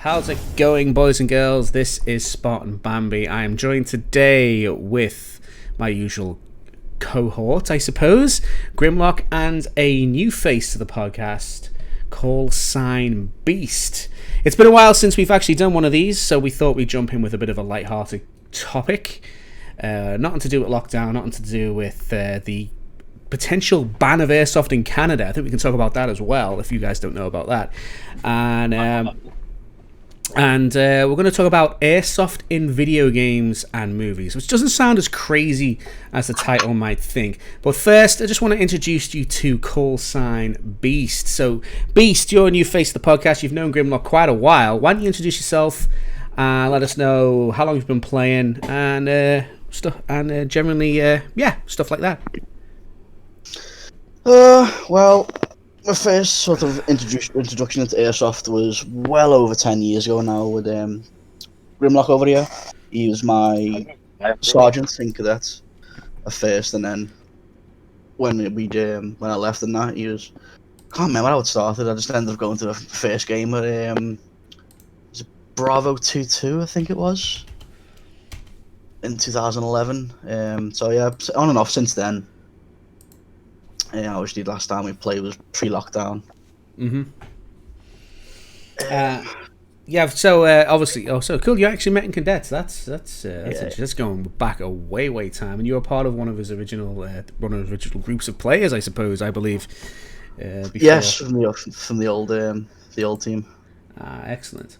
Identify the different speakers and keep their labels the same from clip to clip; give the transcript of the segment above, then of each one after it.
Speaker 1: How's it going, boys and girls? This is Spartan Bambi. I am joined today with my usual cohort, I suppose, Grimlock, and a new face to the podcast, Call Sign Beast. It's been a while since we've actually done one of these, so we thought we'd jump in with a bit of a light-hearted topic. Nothing to do with lockdown, nothing to do with the potential ban of Airsoft in Canada. I think we can talk about that as well, if you guys don't know about that. And we're going to talk about Airsoft in video games and movies, which doesn't sound as crazy as the title might think. But first, I just want to introduce you to Call Sign Beast. So, Beast, you're a new face of the podcast. You've known Grimlock quite a while. Why don't you introduce yourself? Let us know how long you've been playing and stuff, and generally, stuff like that.
Speaker 2: Well, my first sort of introduction into Airsoft was well over 10 years ago now with Grimlock over here. He was my sergeant in cadets at first, and then when I left and that, he was... I can't remember how it started. I just ended up going to the first game at was it Bravo 2-2, I think it was, in 2011. So yeah, on and off since then. Yeah, obviously the last time we played was pre-lockdown.
Speaker 1: Mm-hmm. So obviously, so cool. You actually met in cadets. That's going back a way time, and you were part of one of his original groups of players, I suppose. I believe. Before.
Speaker 2: Yes, from the old team.
Speaker 1: Excellent.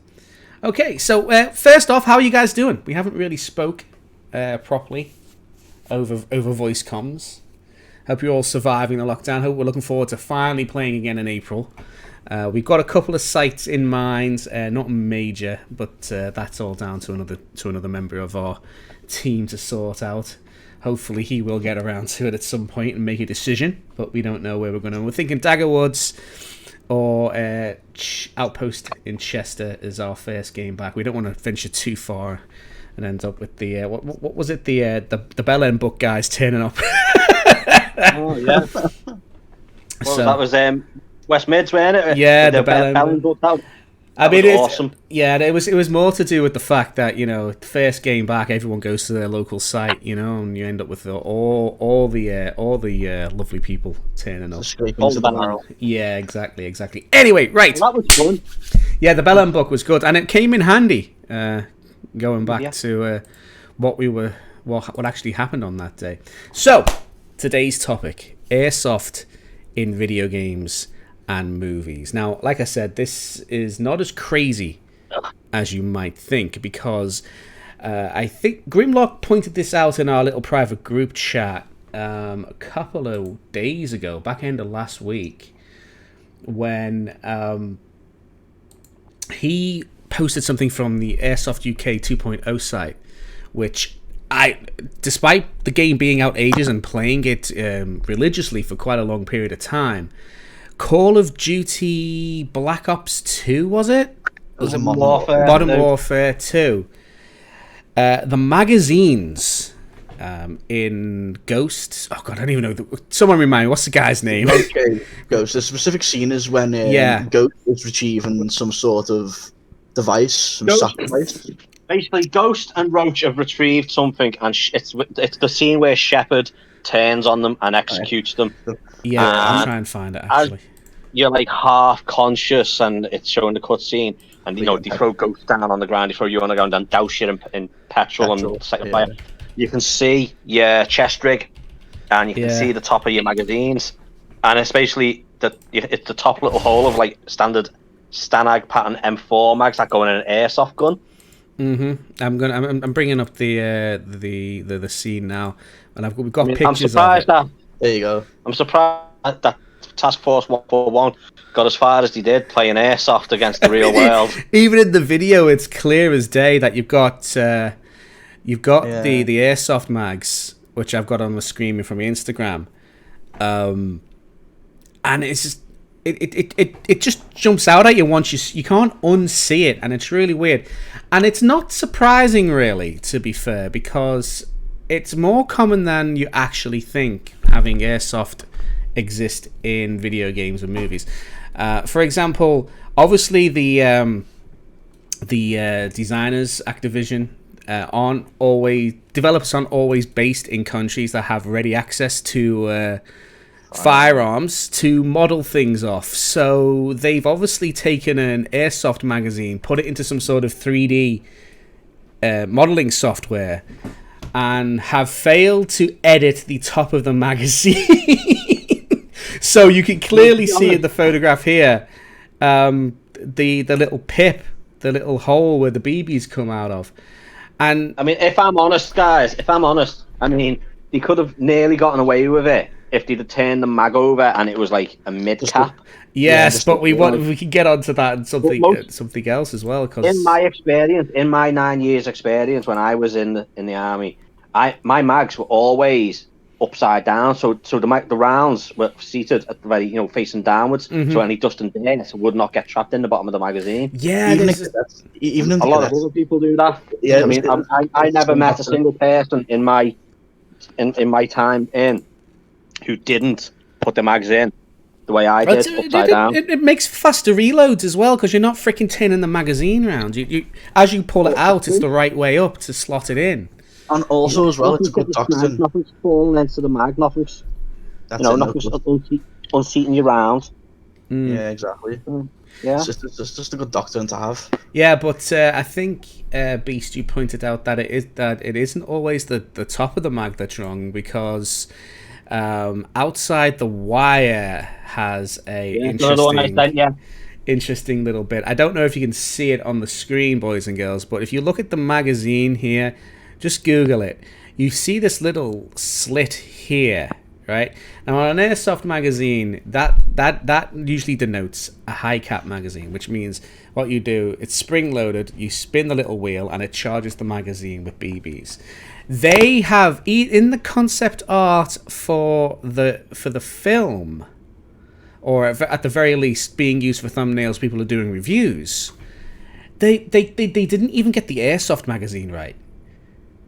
Speaker 1: Okay, so first off, how are you guys doing? We haven't really spoke properly over voice comms. Hope you're all surviving the lockdown. Hope we're looking forward to finally playing again in April. We've got a couple of sites in mind, not major, but that's all down to another member of our team to sort out. Hopefully he will get around to it at some point and make a decision, but we don't know where we're going to. We're thinking Daggerwoods or Outpost in Chester is our first game back. We don't want to venture too far and end up with the what was it, the Bell End Book guys turning up.
Speaker 3: Oh yeah. That was West Mids, wasn't it?
Speaker 1: Yeah, the Bell
Speaker 3: Book. That
Speaker 1: was
Speaker 3: awesome.
Speaker 1: Yeah, it was more to do with the fact that, you know, the first game back, everyone goes to their local site, you know, and you end up with all the lovely people turning up. Yeah, exactly. Anyway, right.
Speaker 3: Well, that was fun.
Speaker 1: Yeah, the Bell End Book was good, and it came in handy. Going back to what actually happened on that day. So, today's topic: Airsoft in video games and movies. Now, like I said, this is not as crazy as you might think, because I think Grimlock pointed this out in our little private group chat a couple of days ago, back end of last week, when he posted something from the Airsoft UK 2.0 site, which despite the game being out ages and playing it religiously for quite a long period of time, Call of Duty Black Ops 2, was it? Modern Warfare 2. The magazines in Ghost... Oh, God, I don't even know. Someone remind me, what's the guy's name?
Speaker 2: Okay, Ghost. The specific scene is when Ghost is retrieving some sort of device, some device.
Speaker 3: Basically, Ghost and Roach have retrieved something, and it's the scene where Shepard turns on them and executes them.
Speaker 1: Yeah, I'll try and find it, actually.
Speaker 3: You're like half conscious, and it's showing the cutscene, and they throw Ghost down on the ground, they throw you on the ground, and douse you in petrol and set your fire. You can see your chest rig, and you can see the top of your magazines, and it's basically it's the top little hole of like standard Stanag pattern M4 mags that go in an airsoft gun.
Speaker 1: Mm-hmm. I'm bringing up the scene now, and we've got pictures.
Speaker 3: I'm surprised
Speaker 1: of it.
Speaker 2: There you go.
Speaker 3: I'm surprised that Task Force 141 got as far as they did, playing airsoft against the real world.
Speaker 1: Even in the video, it's clear as day that you've got the airsoft mags, which I've got on the screen from Instagram, and it's just. It just jumps out at you once you can't unsee it, and it's really weird. And it's not surprising, really, to be fair, because it's more common than you actually think, having airsoft exist in video games and movies. For example, obviously the designers, Activision, developers aren't always based in countries that have ready access to firearms to model things off. So they've obviously taken an Airsoft magazine, put it into some sort of 3D modeling software, and have failed to edit the top of the magazine. So you can clearly see in the photograph here the little pip, the little hole where the BBs come out of. And
Speaker 3: I mean, if I'm honest, guys, I mean, they could have nearly gotten away with it if they'd have turned the mag over and it was like a mid cap.
Speaker 1: Yes, but we can get onto that and something else as well. Because
Speaker 3: in my 9 years experience when I was in the army, my mags were always upside down, so the rounds were seated at the very, facing downwards, so any dust and dirt would not get trapped in the bottom of the magazine.
Speaker 1: Yeah,
Speaker 2: even
Speaker 3: a lot of other people do that. Yeah, I mean, I never met a single person in my time in who didn't put the mags in the way I did, upside down.
Speaker 1: It makes faster reloads as well, because you're not freaking tinning the magazine round. You as you pull it out, it's the right way up to slot it in.
Speaker 2: And also as well, it's a good doctrine.
Speaker 3: Nothing's falling into the mag. Nothing's unseating you round.
Speaker 2: Yeah, exactly.
Speaker 3: Yeah,
Speaker 2: it's just a good doctrine to have.
Speaker 1: Yeah, but I think Beast, you pointed out that it isn't always the top of the mag that's wrong, because outside the wire has a interesting little bit. I don't know if you can see it on the screen, boys and girls, but if you look at the magazine here, just Google it. You see this little slit here, right? Now on an Airsoft magazine, that usually denotes a high cap magazine, which means what you do, it's spring loaded, you spin the little wheel and it charges the magazine with BBs. They have, in the concept art for the film, or at the very least being used for thumbnails, people are doing reviews, they didn't even get the Airsoft magazine right.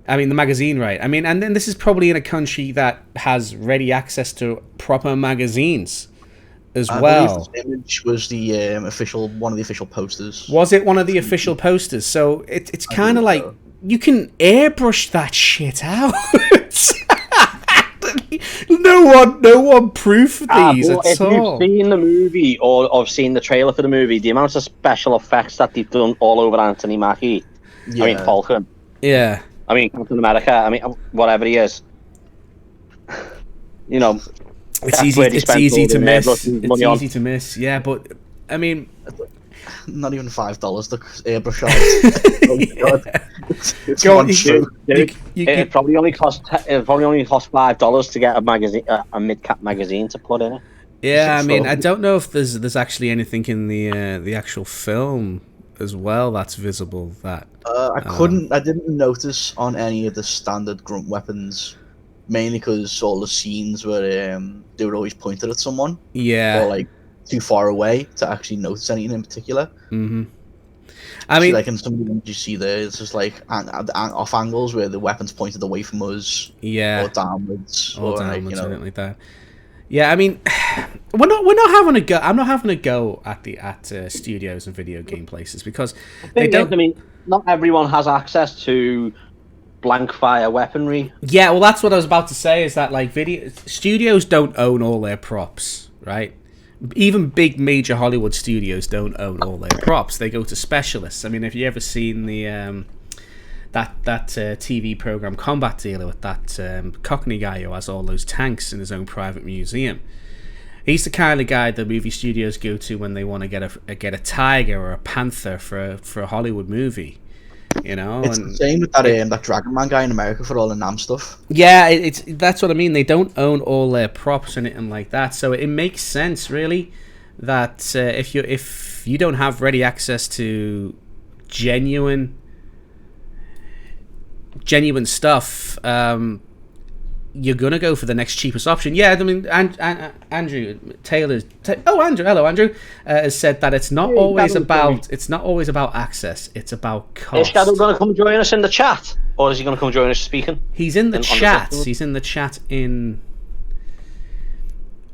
Speaker 1: I mean, the magazine right. I mean, and then this is probably in a country that has ready access to proper magazines as well.
Speaker 2: This image was the one of the official posters.
Speaker 1: Was it one of the official posters? So it's kind of like you can airbrush that shit out. No one proofed these at all.
Speaker 3: If you've seen the movie or seen the trailer for the movie, the amount of special effects that they've done all over Anthony Mackie, I mean Falcon.
Speaker 1: Yeah.
Speaker 3: I mean, Captain America. I mean, whatever he is.
Speaker 1: It's easy to miss. It's easy to miss. Yeah, but I mean,
Speaker 2: not even $5 to airbrush out. It's one shoe.
Speaker 3: It probably only cost $5 to get a magazine, a mid-cap magazine to put in it.
Speaker 1: Yeah, I mean, I don't know if there's actually anything in the actual film as well that's visible. That
Speaker 2: I didn't notice on any of the standard grunt weapons, mainly because all the scenes were they were always pointed at someone.
Speaker 1: Yeah,
Speaker 2: or like too far away to actually notice anything in particular.
Speaker 1: Mm-hmm. I mean,
Speaker 2: like in some of the ones you see there, it's just like off angles where the weapon's pointed away from us.
Speaker 1: Yeah,
Speaker 2: or downwards,
Speaker 1: something like that. Yeah, I mean, we're not having a go. I'm not having a go at studios and video game places because they don't.
Speaker 3: I mean, not everyone has access to blank fire weaponry.
Speaker 1: Yeah, well, that's what I was about to say. Is that like video studios don't own all their props, right? Even big major Hollywood studios don't own all their props. They go to specialists. I mean, have you ever seen the that TV program Combat Dealer with that Cockney guy who has all those tanks in his own private museum? He's the kind of guy the movie studios go to when they want to get a tiger or a panther for a Hollywood movie.
Speaker 2: It's the same with that Dragon Man guy in America for all the NAMM stuff.
Speaker 1: Yeah, that's what I mean. They don't own all their props or anything like that, so it makes sense really that if you don't have ready access to genuine stuff, you're gonna go for the next cheapest option. Yeah, I mean, Andrew Taylor. Hello, Andrew. Has said that it's not always about access. It's about cost.
Speaker 3: Is Shadow gonna come join us in the chat, or is he gonna come join us speaking?
Speaker 1: He's in the chat. He's in the chat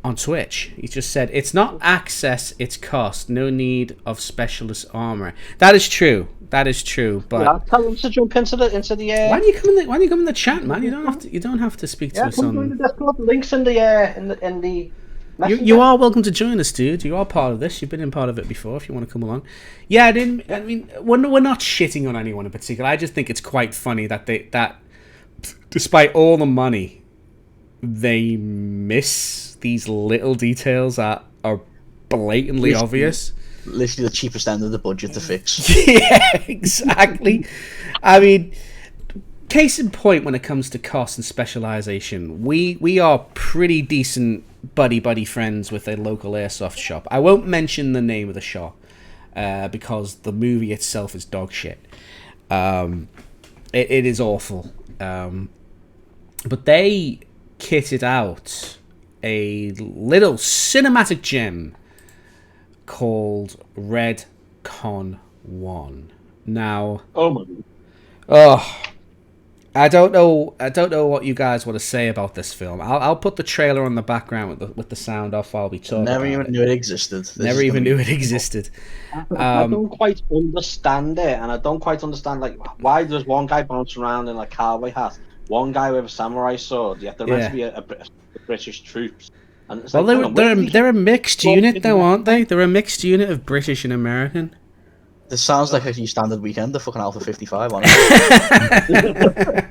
Speaker 1: on Twitch. He just said, "It's not access, it's cost. No need of specialist armor." That is true. That is true. But
Speaker 3: Yeah, tell him to jump into the
Speaker 1: why do you come in the chat, man? You don't have to speak to us
Speaker 3: come join
Speaker 1: on.
Speaker 3: the Discord. Links in the
Speaker 1: You are welcome to join us, dude. You are part of this. You've been in part of it before. If you want to come along, yeah. I mean, we're not shitting on anyone in particular. I just think it's quite funny that despite all the money, they miss these little details that are blatantly obvious.
Speaker 2: Literally the cheapest end of the budget to fix.
Speaker 1: Yeah, exactly. I mean, case in point, when it comes to cost and specialization, we are pretty decent buddy friends with a local airsoft shop. I won't mention the name of the shop because the movie itself is dog shit. It is awful. But they kitted out a little cinematic gem called Red Con 1. Now, I don't know what you guys want to say about this film. I'll put the trailer on the background with the sound off while we talk.
Speaker 2: Never even knew it existed.
Speaker 1: Never even knew it existed.
Speaker 3: I don't quite understand it, and I don't quite understand why there's one guy bouncing around in a cowboy hat, one guy with a samurai sword, yet the rest be a British troops. And it's
Speaker 1: well, they're a mixed unit, though, aren't they? They're a mixed unit of British and American.
Speaker 2: This sounds like a standard weekend. The fucking Alpha 55 on it.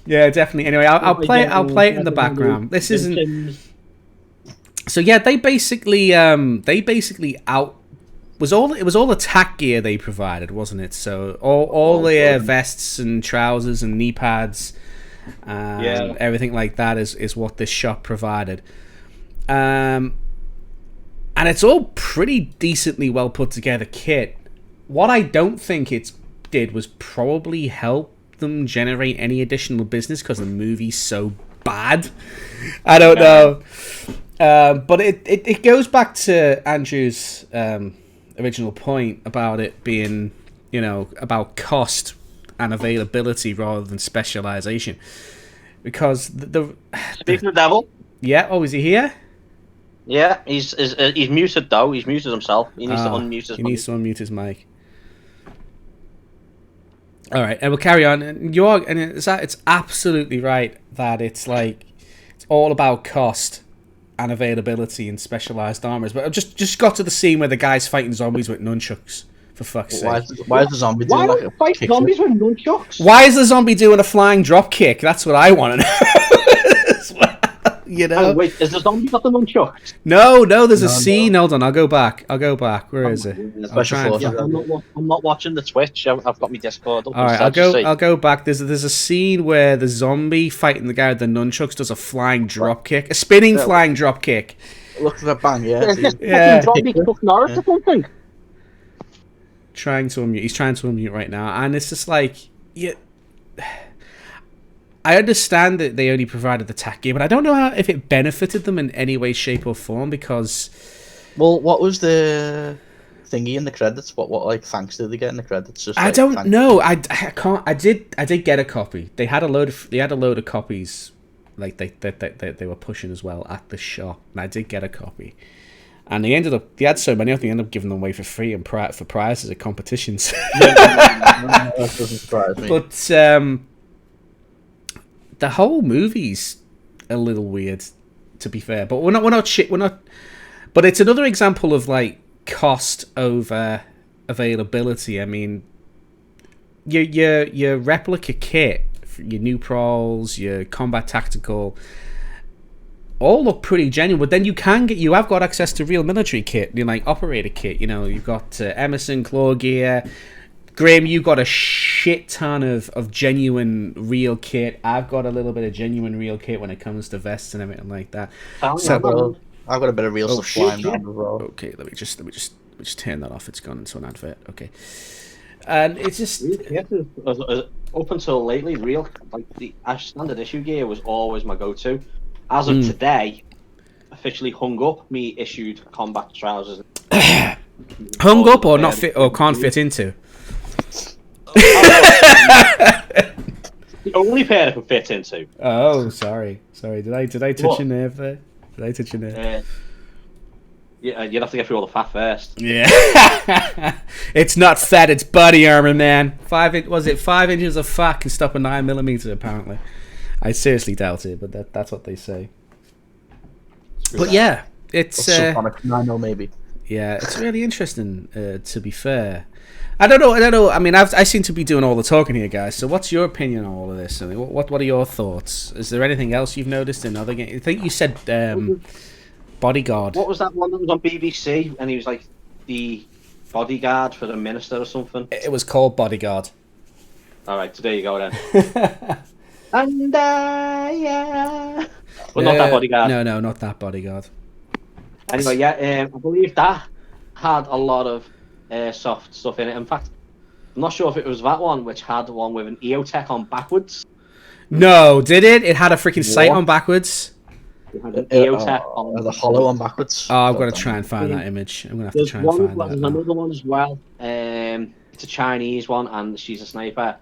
Speaker 1: Yeah, definitely. Anyway, I'll play it in the background. This isn't. So yeah, they basically it was all the tack gear they provided, wasn't it? So all the vests and trousers and knee pads, and everything like that is what this shop provided. And it's all pretty decently well put together kit. What I don't think it did was probably help them generate any additional business because the movie's so bad. I don't know. But it goes back to Andrew's original point about it being, about cost and availability rather than specialization. Because
Speaker 3: Speaking of the devil.
Speaker 1: Yeah, is he here?
Speaker 3: Yeah, he's muted though. He's muted himself. He needs to unmute his mic.
Speaker 1: He needs to unmute his mic. All right, and we'll carry on. And it's absolutely right that it's all about cost and availability and specialized armors. But I've just got to the scene where the guy's fighting zombies with nunchucks. For fuck's sake!
Speaker 2: Why is the zombie doing
Speaker 3: a fight zombies with nunchucks?
Speaker 1: Why is the zombie doing a flying drop kick? That's what I want to know.
Speaker 3: Oh, wait, is the zombie got the nunchucks?
Speaker 1: No, there's a scene. Hold on, I'll go back. Where is it?
Speaker 3: I'm not watching the Twitch. I've got my Discord up.
Speaker 1: All right, I'll go back. There's a scene where the zombie fighting the guy with the nunchucks does a flying drop kick, a spinning flying drop kick.
Speaker 2: Look at that bang, yeah.
Speaker 3: Yeah. Zombie Chuck Norris or something.
Speaker 1: He's trying to unmute right now, and it's just I understand that they only provided the tack gear, but I don't know if it benefited them in any way, shape, or form because.
Speaker 2: Well, what was the thingy in the credits? What thanks did they get in the credits?
Speaker 1: I don't know. I can't. I did get a copy. They had a load of copies, they were pushing as well at the shop, and I did get a copy. And they had so many, I think they ended up giving them away for free and for prizes at competitions.
Speaker 2: That doesn't surprise me.
Speaker 1: But the whole movie's a little weird, to be fair. But we're not shit. But it's another example of cost over availability. I mean, your replica kit, your new prols, your combat tactical, all look pretty genuine. But then you have got access to real military kit, operator kit. You've got Emerson claw gear. Graham, you got a shit ton of genuine real kit. I've got a little bit of genuine real kit when it comes to vests and everything like that.
Speaker 2: I've got a bit of real stuff flying around as well.
Speaker 1: Okay, let me just turn that off. It's gone into an advert. Okay, and it's just
Speaker 3: up until lately, real the standard issue gear was always my go-to. As of today, officially hung up me issued combat trousers.
Speaker 1: Hung up or not fit or can't fit into.
Speaker 3: The only pair I can fit into.
Speaker 1: Oh, sorry. Did I touch a nerve there? Did I touch your nerve?
Speaker 3: Yeah, you'd have to get through all the fat first.
Speaker 1: Yeah. It's not fat, it's body armor, man. 5 inches of fat can stop a 9mm, apparently. I seriously doubt it, but that's what they say. But yeah, it's
Speaker 2: maybe.
Speaker 1: yeah, it's really interesting. To be fair, I don't know. I mean, I seem to be doing all the talking here, guys. So, what's your opinion on all of this? I mean, what are your thoughts? Is there anything else you've noticed in other games? I think you said Bodyguard.
Speaker 3: What was that one that was on BBC? And he was like the bodyguard for the minister or something.
Speaker 1: It was called Bodyguard.
Speaker 3: All right, so there you go then. And yeah. But not that bodyguard.
Speaker 1: No, not that Bodyguard.
Speaker 3: Anyway, yeah, I believe that had a lot of Airsoft stuff in it. In fact, I'm not sure if it was that one which had one with an EOTech on backwards.
Speaker 1: No, did it? It had a freaking sight on backwards.
Speaker 3: It had an EOTech on
Speaker 2: the hollow on backwards.
Speaker 1: Oh, I'm going to try and find that image. I'm going to have to try and find that.
Speaker 3: There's another one as well. It's a Chinese one, and she's a sniper.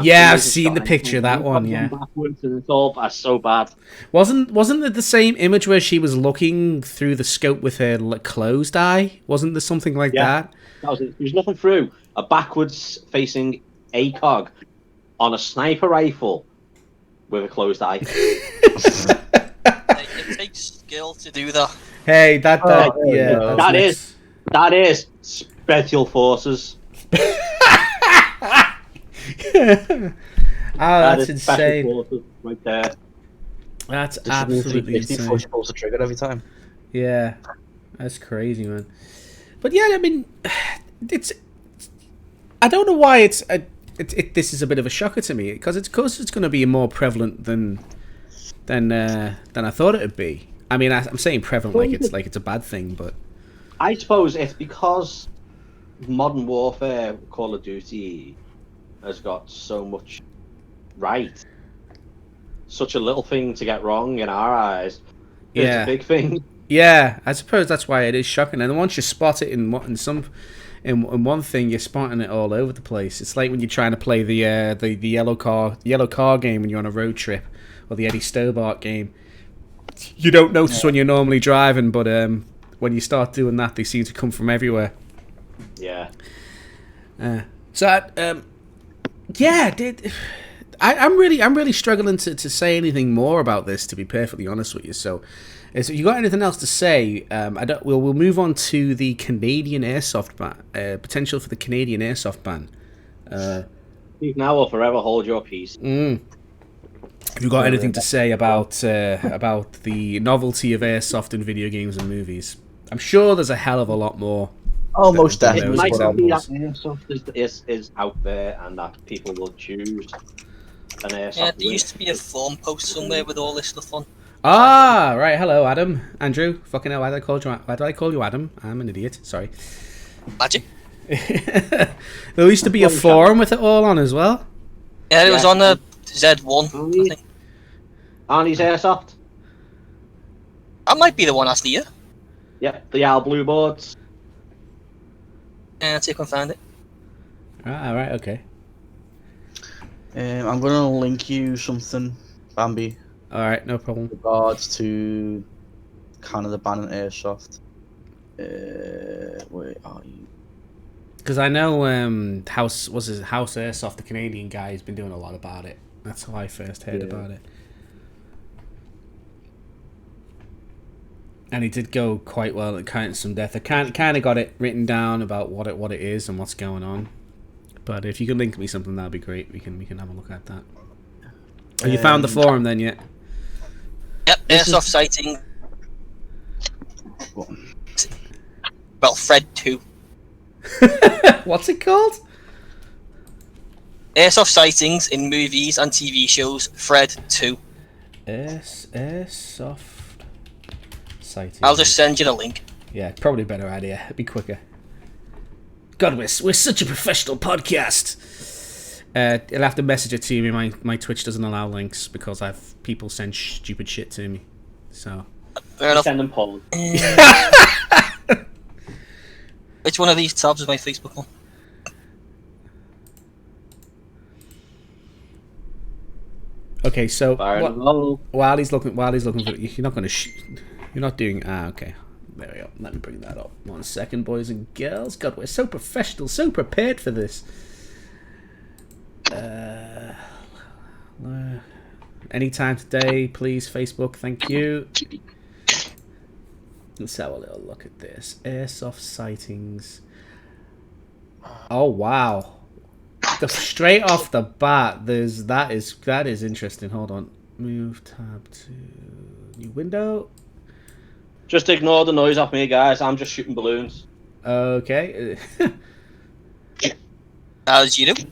Speaker 1: Yeah, I've seen the picture of that one, yeah.
Speaker 3: Backwards, and it's all so bad.
Speaker 1: Wasn't it the same image where she was looking through the scope with her closed eye? Wasn't there something like that?
Speaker 3: That was it. There's nothing through a backwards facing ACOG on a sniper rifle with a closed eye.
Speaker 4: It takes skill to do that.
Speaker 1: Hey, that
Speaker 3: is special forces.
Speaker 1: That's insane.
Speaker 3: Forces right there.
Speaker 1: That's absolutely insane.
Speaker 2: Before she pulls the trigger every time.
Speaker 1: Yeah, that's crazy, man. But yeah, I mean, it's. I don't know why this is a bit of a shocker to me because it's going to be more prevalent than I thought it would be. I mean, I'm saying prevalent like it's a bad thing, but
Speaker 3: I suppose it's because Modern Warfare, Call of Duty, has got so much right. Such a little thing to get wrong in our eyes. It's a big thing.
Speaker 1: Yeah, I suppose that's why it is shocking. And once you spot it in one thing, you're spotting it all over the place. It's like when you're trying to play the yellow car game when you're on a road trip, or the Eddie Stobart game. You don't notice when you're normally driving, but when you start doing that, they seem to come from everywhere.
Speaker 3: Yeah.
Speaker 1: I'm really struggling to say anything more about this, to be perfectly honest with you. So you got anything else to say? We'll move on to the Canadian Airsoft ban. Potential for the Canadian Airsoft ban.
Speaker 3: You now or forever hold your peace.
Speaker 1: Have you got anything to say about the novelty of airsoft in video games and movies? I'm sure there's a hell of a lot more.
Speaker 2: Oh, most definitely.
Speaker 3: It might be that airsoft is out there and that people will choose an airsoft.
Speaker 4: Yeah, there used to be a forum post somewhere with all this stuff on.
Speaker 1: Ah, right. Hello, Adam. Andrew. Fucking hell, why did I call you Adam? I'm an idiot. Sorry.
Speaker 4: Magic.
Speaker 1: There used to be a forum with it all on as well.
Speaker 4: Yeah, it was on the Z1, I think.
Speaker 3: Arnie's Airsoft.
Speaker 4: That might be the one last year.
Speaker 3: Yep, the Al Blue boards.
Speaker 4: Yeah, let's see if I can find it.
Speaker 1: Right, okay.
Speaker 2: I'm going to link you something, Bambi.
Speaker 1: Alright, no problem.
Speaker 2: In regards to Canada banning Airsoft. Where are you?
Speaker 1: Because I know House Airsoft, the Canadian guy, has been doing a lot about it. That's how I first heard about it. And he did go quite well at counting some death. I kind of got it written down about what it is and what's going on. But if you can link me something, that'd be great. We can have a look at that. Have you found the forum then yet?
Speaker 4: Yep, Airsoft sighting. Well, Fred 2.
Speaker 1: What's it called?
Speaker 4: Airsoft sightings in movies and TV shows, Fred 2.
Speaker 1: Airsoft sightings.
Speaker 4: I'll just send you the link.
Speaker 1: Yeah, probably a better idea. It'd be quicker. God, we're such a professional podcast. You'll have to message it to me. My Twitch doesn't allow links because people send stupid shit to me. So
Speaker 4: fair enough.
Speaker 3: Send them polls.
Speaker 4: Which one of these tabs is my Facebook one?
Speaker 1: Okay, so
Speaker 3: While
Speaker 1: while he's looking for it, you're not going to You're not doing... okay. There we go. Let me bring that up. 1 second, boys and girls. God, we're so professional, so prepared for this. Anytime today, please, Facebook. Thank you. Let's have a little look at this. Airsoft sightings. Oh, wow. Straight off the bat, that is interesting. Hold on. Move tab to new window.
Speaker 3: Just ignore the noise off me, guys. I'm just shooting balloons.
Speaker 1: Okay.
Speaker 4: As you do.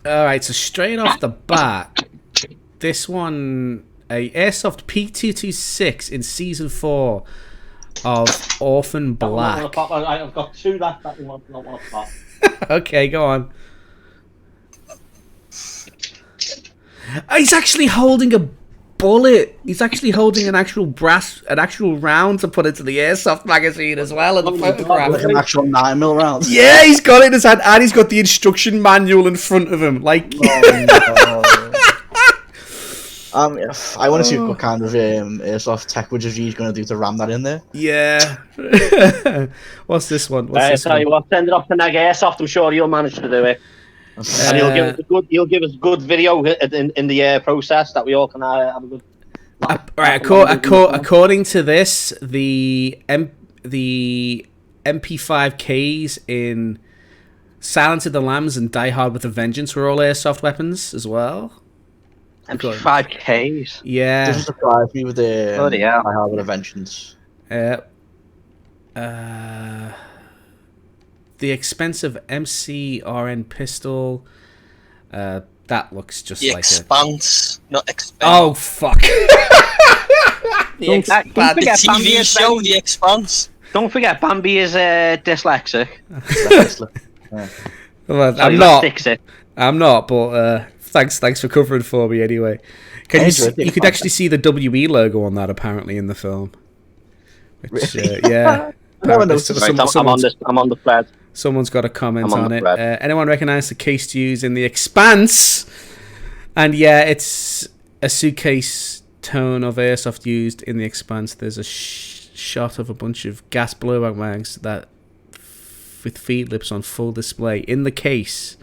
Speaker 1: Alright, so straight off the bat, this one, a Airsoft P226 in Season 4 of Orphan Black.
Speaker 3: I've got 2 that we want to pop.
Speaker 1: Okay, go on. He's actually holding a bullet. He's actually holding an actual round to put into the Airsoft magazine as well in the photograph.
Speaker 2: Like an actual 9mm round.
Speaker 1: Yeah, he's got it in his hand, and he's got the instruction manual in front of him. Like,
Speaker 2: I want to see what kind of Airsoft tech would he's going to do to ram that in there.
Speaker 1: yeah. What's this one? What's
Speaker 3: I
Speaker 1: this
Speaker 3: tell
Speaker 1: one?
Speaker 3: you what, send it off to Neg Airsoft. I'm sure he'll manage to do it. And he'll give us a good video in the process that we all can have a good.
Speaker 1: Right, according to this, the MP5Ks in Silence of the Lambs and Die Hard with a Vengeance were all airsoft weapons as well.
Speaker 3: MP5Ks.
Speaker 1: Yeah.
Speaker 2: Doesn't surprise me with the
Speaker 3: Bloody hell.
Speaker 2: I have with a vengeance.
Speaker 1: The expensive MCRN pistol. That looks just
Speaker 4: The
Speaker 1: like
Speaker 4: Expanse, not Expense.
Speaker 1: Oh fuck!
Speaker 3: Don't
Speaker 4: The
Speaker 3: forget
Speaker 4: TV
Speaker 3: Bambi is
Speaker 4: show, The Expanse.
Speaker 3: Don't forget Bambi is dyslexic.
Speaker 1: Well,
Speaker 3: So
Speaker 1: I'm
Speaker 3: he
Speaker 1: not.
Speaker 3: sticks it.
Speaker 1: I'm not. But thanks for covering for me anyway. You could actually see the WE logo on that apparently in the film. Which yeah. Apparently
Speaker 3: I'm on the thread.
Speaker 1: Someone's got a comment
Speaker 3: I'm on
Speaker 1: on
Speaker 3: the
Speaker 1: it.
Speaker 3: thread.
Speaker 1: Anyone recognise the case to use in The Expanse? And yeah, it's a suitcase tone of airsoft used in The Expanse. There's a shot of a bunch of gas blowback mags that with feed lips on full display in the case.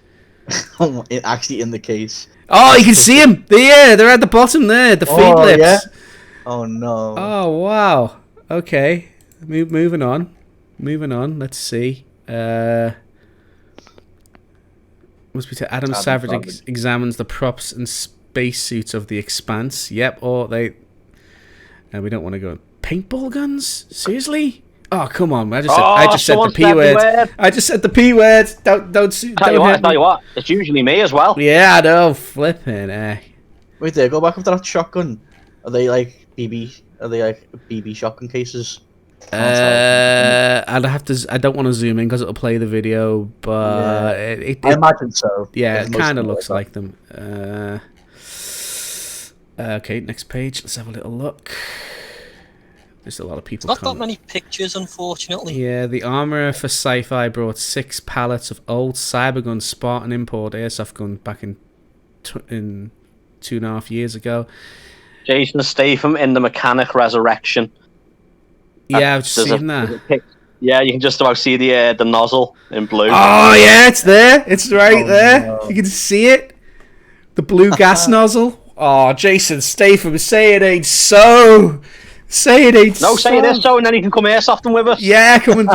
Speaker 2: Actually in the case.
Speaker 1: Oh, you can see them. They're at the bottom there. The feed lips.
Speaker 2: Yeah? Oh no.
Speaker 1: Oh wow. Okay. Moving on. Let's see. Must be to Adam Savage examines the props and spacesuits of The Expanse. Yep. Or they. And we don't want to go paintball guns. Seriously? Oh come on! I just said the P word. I just said the P word. Don't.
Speaker 3: Tell you what. It's usually me as well.
Speaker 1: Yeah, I know. Flipping.
Speaker 2: Wait there. Go back up to that shotgun. Are they like BB? Are they like BB shotgun cases?
Speaker 1: I'd have to. I don't want to zoom in because it'll play the video, but
Speaker 2: I imagine so.
Speaker 1: Yeah, it kind of looks like them. Okay, next page. Let's have a little look. There's a lot of people.
Speaker 4: Not that many pictures, unfortunately.
Speaker 1: Yeah, the armourer for Sci-Fi brought 6 pallets of old Cybergun Spartan import airsoft gun back in 2.5 years ago.
Speaker 3: Jason Statham in The Mechanic Resurrection.
Speaker 1: Yeah, I've seen that.
Speaker 3: Yeah, you can just about see the nozzle in blue.
Speaker 1: Oh yeah, it's there. It's right there. No. You can see it. The blue gas nozzle. Oh, Jason Statham, say it ain't so. Say it ain't so.
Speaker 3: No, say it is so, and then you can come airsofting with us.
Speaker 1: Yeah, come and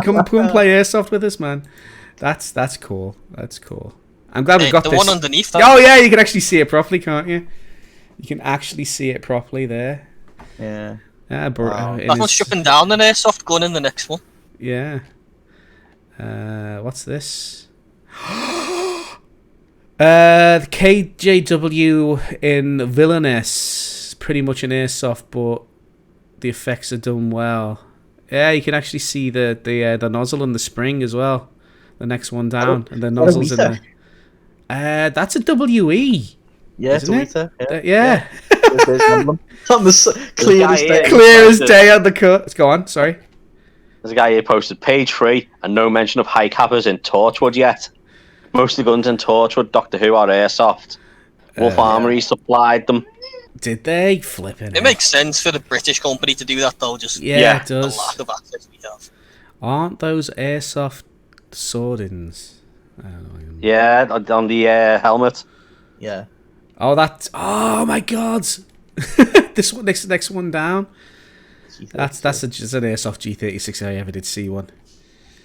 Speaker 1: play airsoft with us, man. That's cool. That's cool. I'm glad we got
Speaker 4: the
Speaker 1: this.
Speaker 4: one underneath that.
Speaker 1: Oh yeah, you can actually see it properly, can't you? You can actually see it properly there.
Speaker 2: Yeah.
Speaker 1: Yeah,
Speaker 2: wow.
Speaker 4: That one's stripping down an airsoft gun in the next one.
Speaker 1: Yeah. What's this? The KJW in Villainous. Pretty much an airsoft, but the effects are done well. Yeah, you can actually see the nozzle and the spring as well. The next one down, and the nozzles in there. That's a WE.
Speaker 2: Yeah, it's a meter.
Speaker 1: Yeah.
Speaker 2: On the clear
Speaker 1: as day on the cut. Let's go on. Sorry.
Speaker 3: There's a guy here posted page 3 and no mention of high cappers in Torchwood yet. Most of the guns in Torchwood, Doctor Who, are airsoft. Wolf Armory supplied them.
Speaker 1: Did they? Flipping
Speaker 4: It makes sense for the British company to do that, though. Just
Speaker 1: Yeah, it
Speaker 4: the
Speaker 1: does.
Speaker 4: lack of access we have.
Speaker 1: Aren't those Airsoft sword-ins? I don't know.
Speaker 3: Yeah, on the helmet.
Speaker 2: Yeah.
Speaker 1: Oh, that. Oh my God! This one, next one down. That's just an Airsoft G36 if I ever did see one.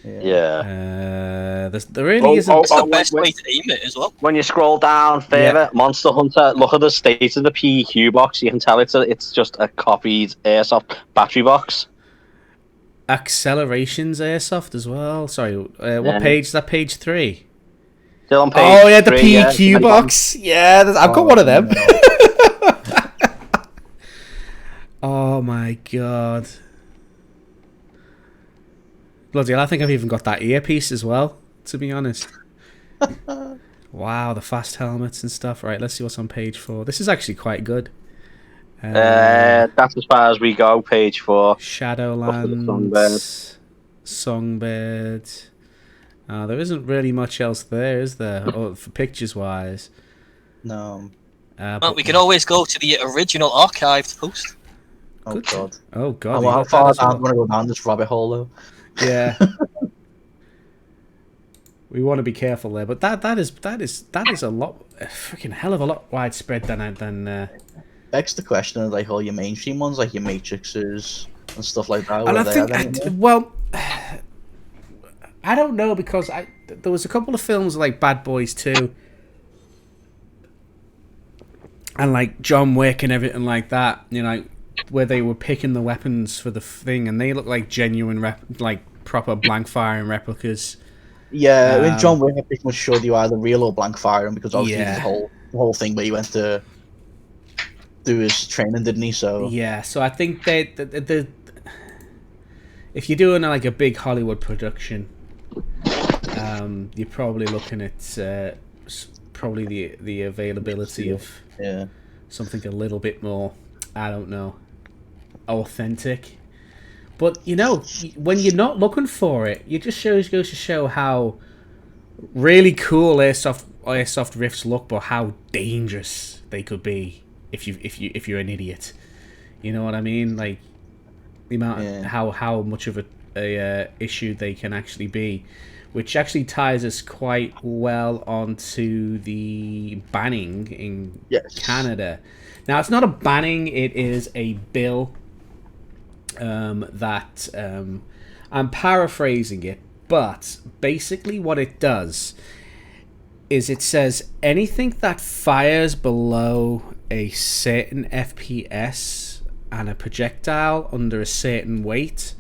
Speaker 3: Yeah.
Speaker 1: There really isn't.
Speaker 4: It's the best way to aim it as well.
Speaker 3: When you scroll down further, Monster Hunter, look at the state of the PEQ box. You can tell it's just a copied Airsoft battery box.
Speaker 1: Accelerations Airsoft as well. Sorry, what page is that? Page 3.
Speaker 3: Still on page
Speaker 1: Oh yeah, the
Speaker 3: 3,
Speaker 1: PEQ box. Yeah, I've got one of them. Oh my God. Bloody hell, I think I've even got that earpiece as well, to be honest. Wow, the fast helmets and stuff. Right, let's see what's on page 4. This is actually quite good.
Speaker 3: That's as far as we go, page 4.
Speaker 1: Shadowlands, Songbird. There isn't really much else there, is there? For pictures-wise.
Speaker 2: No.
Speaker 4: Well, we can always go to the original archived post.
Speaker 2: Oh God.
Speaker 1: Oh God.
Speaker 2: How far down I'm gonna go down this rabbit hole though?
Speaker 1: Yeah. We want to be careful there, but that is a lot, a freaking hell of a lot widespread than.
Speaker 2: Begs the question of like all your mainstream ones, like your Matrixes and stuff like that.
Speaker 1: And I think, I don't know, because there was a couple of films like Bad Boys 2 and like John Wick and everything like that, you know, where they were picking the weapons for the thing, and they look like genuine, like proper blank firing replicas.
Speaker 2: Yeah, in John Wick, I pretty much showed you either real or blank firing, because obviously
Speaker 1: Yeah.
Speaker 2: the whole thing where he went to do his training, didn't he? So
Speaker 1: Yeah, so I think that if you're doing like a big Hollywood production, you're probably looking at probably the availability of something a little bit more, I don't know, authentic. But you know, when you're not looking for it, it just goes to show how really cool airsoft riffs look, but how dangerous they could be if you're an idiot. You know what I mean? Like the amount how much of a issue they can actually be, which actually ties us quite well onto the banning in Canada. Now, it's not a banning; it is a bill that I'm paraphrasing it, but basically what it does is it says anything that fires below a certain FPS and a projectile under a certain weight,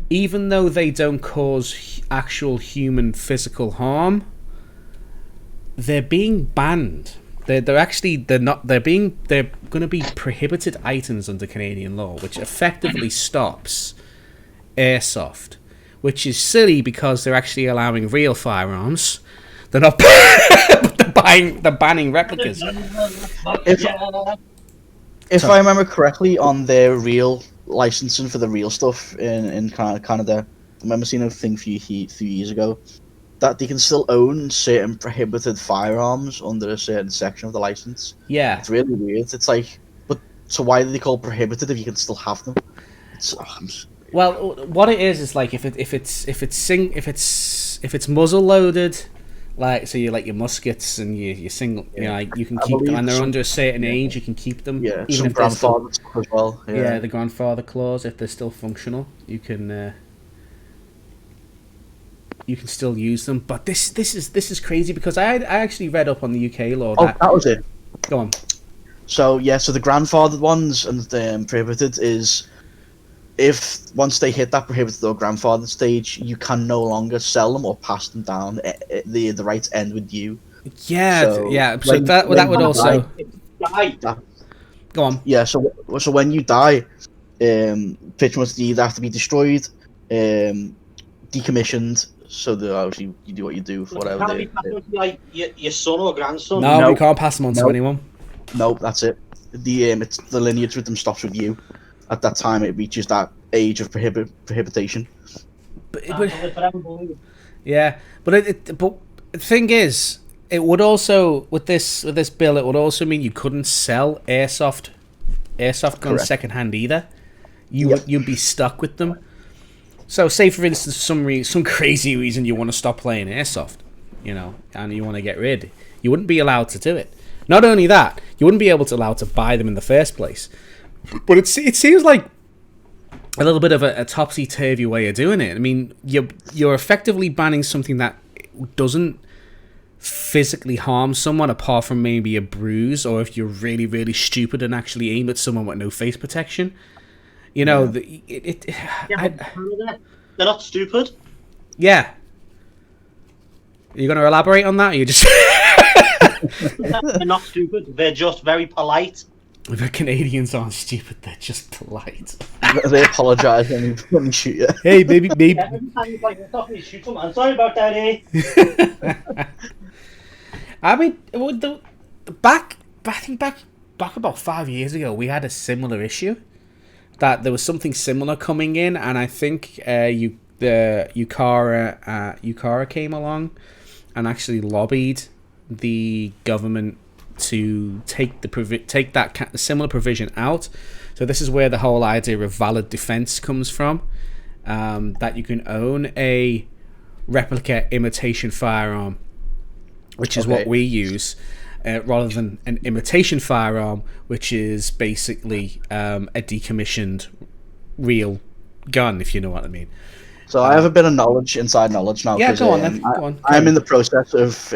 Speaker 1: even though they don't cause actual human physical harm, they're being banned. They're going to be prohibited items under Canadian law, which effectively stops airsoft, which is silly because they're actually allowing real firearms. They're not. They're banning replicas.
Speaker 2: If I remember correctly, on their real licensing for the real stuff in Canada, I remember seeing a thing a few years ago that they can still own certain prohibited firearms under a certain section of the license.
Speaker 1: Yeah,
Speaker 2: it's really weird. It's like, but so why do they call prohibited if you can still have them?
Speaker 1: Well, what it is like if it's muzzle loaded, like so you like your muskets and your single, you know, like you can keep them, and they're under a certain age, you can keep them.
Speaker 2: Yeah,
Speaker 1: even
Speaker 2: some
Speaker 1: if they're still,
Speaker 2: grandfather as well.
Speaker 1: Yeah, the grandfather clause. If they're still functional, you can still use them. But this is crazy because I actually read up on the UK law.
Speaker 2: That was it.
Speaker 1: Go on.
Speaker 2: So the grandfathered ones and the prohibited is, if once they hit that prohibited or grandfathered stage, you can no longer sell them or pass them down. The rights end with you.
Speaker 1: Yeah, So that would also go on.
Speaker 2: Yeah. So when you die, pretty much they either have to be destroyed, decommissioned. So that obviously you do what you do for whatever.
Speaker 3: Can it be like your son or grandson?
Speaker 1: No, you can't pass them on to anyone.
Speaker 2: Nope, that's it. The lineage with them stops with you. At that time, it reaches that age of prohibition.
Speaker 1: But the thing is, it would also with this bill, it would also mean you couldn't sell airsoft guns secondhand either. You'd be stuck with them. So, say for instance, some crazy reason you want to stop playing airsoft, and you want to get rid, you wouldn't be allowed to do it. Not only that, you wouldn't be allowed to buy them in the first place. But it seems like a little bit of a topsy-turvy way of doing it. I mean, you're effectively banning something that doesn't physically harm someone apart from maybe a bruise, or if you're really, really stupid and actually aim at someone with no face protection.
Speaker 3: They're not stupid.
Speaker 1: Yeah. Are you going to elaborate on that? Or you just...
Speaker 3: They're not stupid. They're just very polite.
Speaker 1: The Canadians aren't stupid. They're just polite.
Speaker 2: They apologise when we shoot you.
Speaker 1: Hey, maybe.
Speaker 3: Every time you talking, you shoot them. I'm sorry about that, eh?
Speaker 1: I mean, back about 5 years ago, we had a similar issue. That there was something similar coming in, and I think UCARA came along and actually lobbied the government to take that similar provision out. So this is where the whole idea of valid defense comes from, that you can own a replica imitation firearm, which is what we use, rather than an imitation firearm, which is basically a decommissioned real gun, if you know what I mean.
Speaker 2: So I have a bit of inside knowledge now.
Speaker 1: Yeah, go on then. Go on.
Speaker 2: I'm in the process of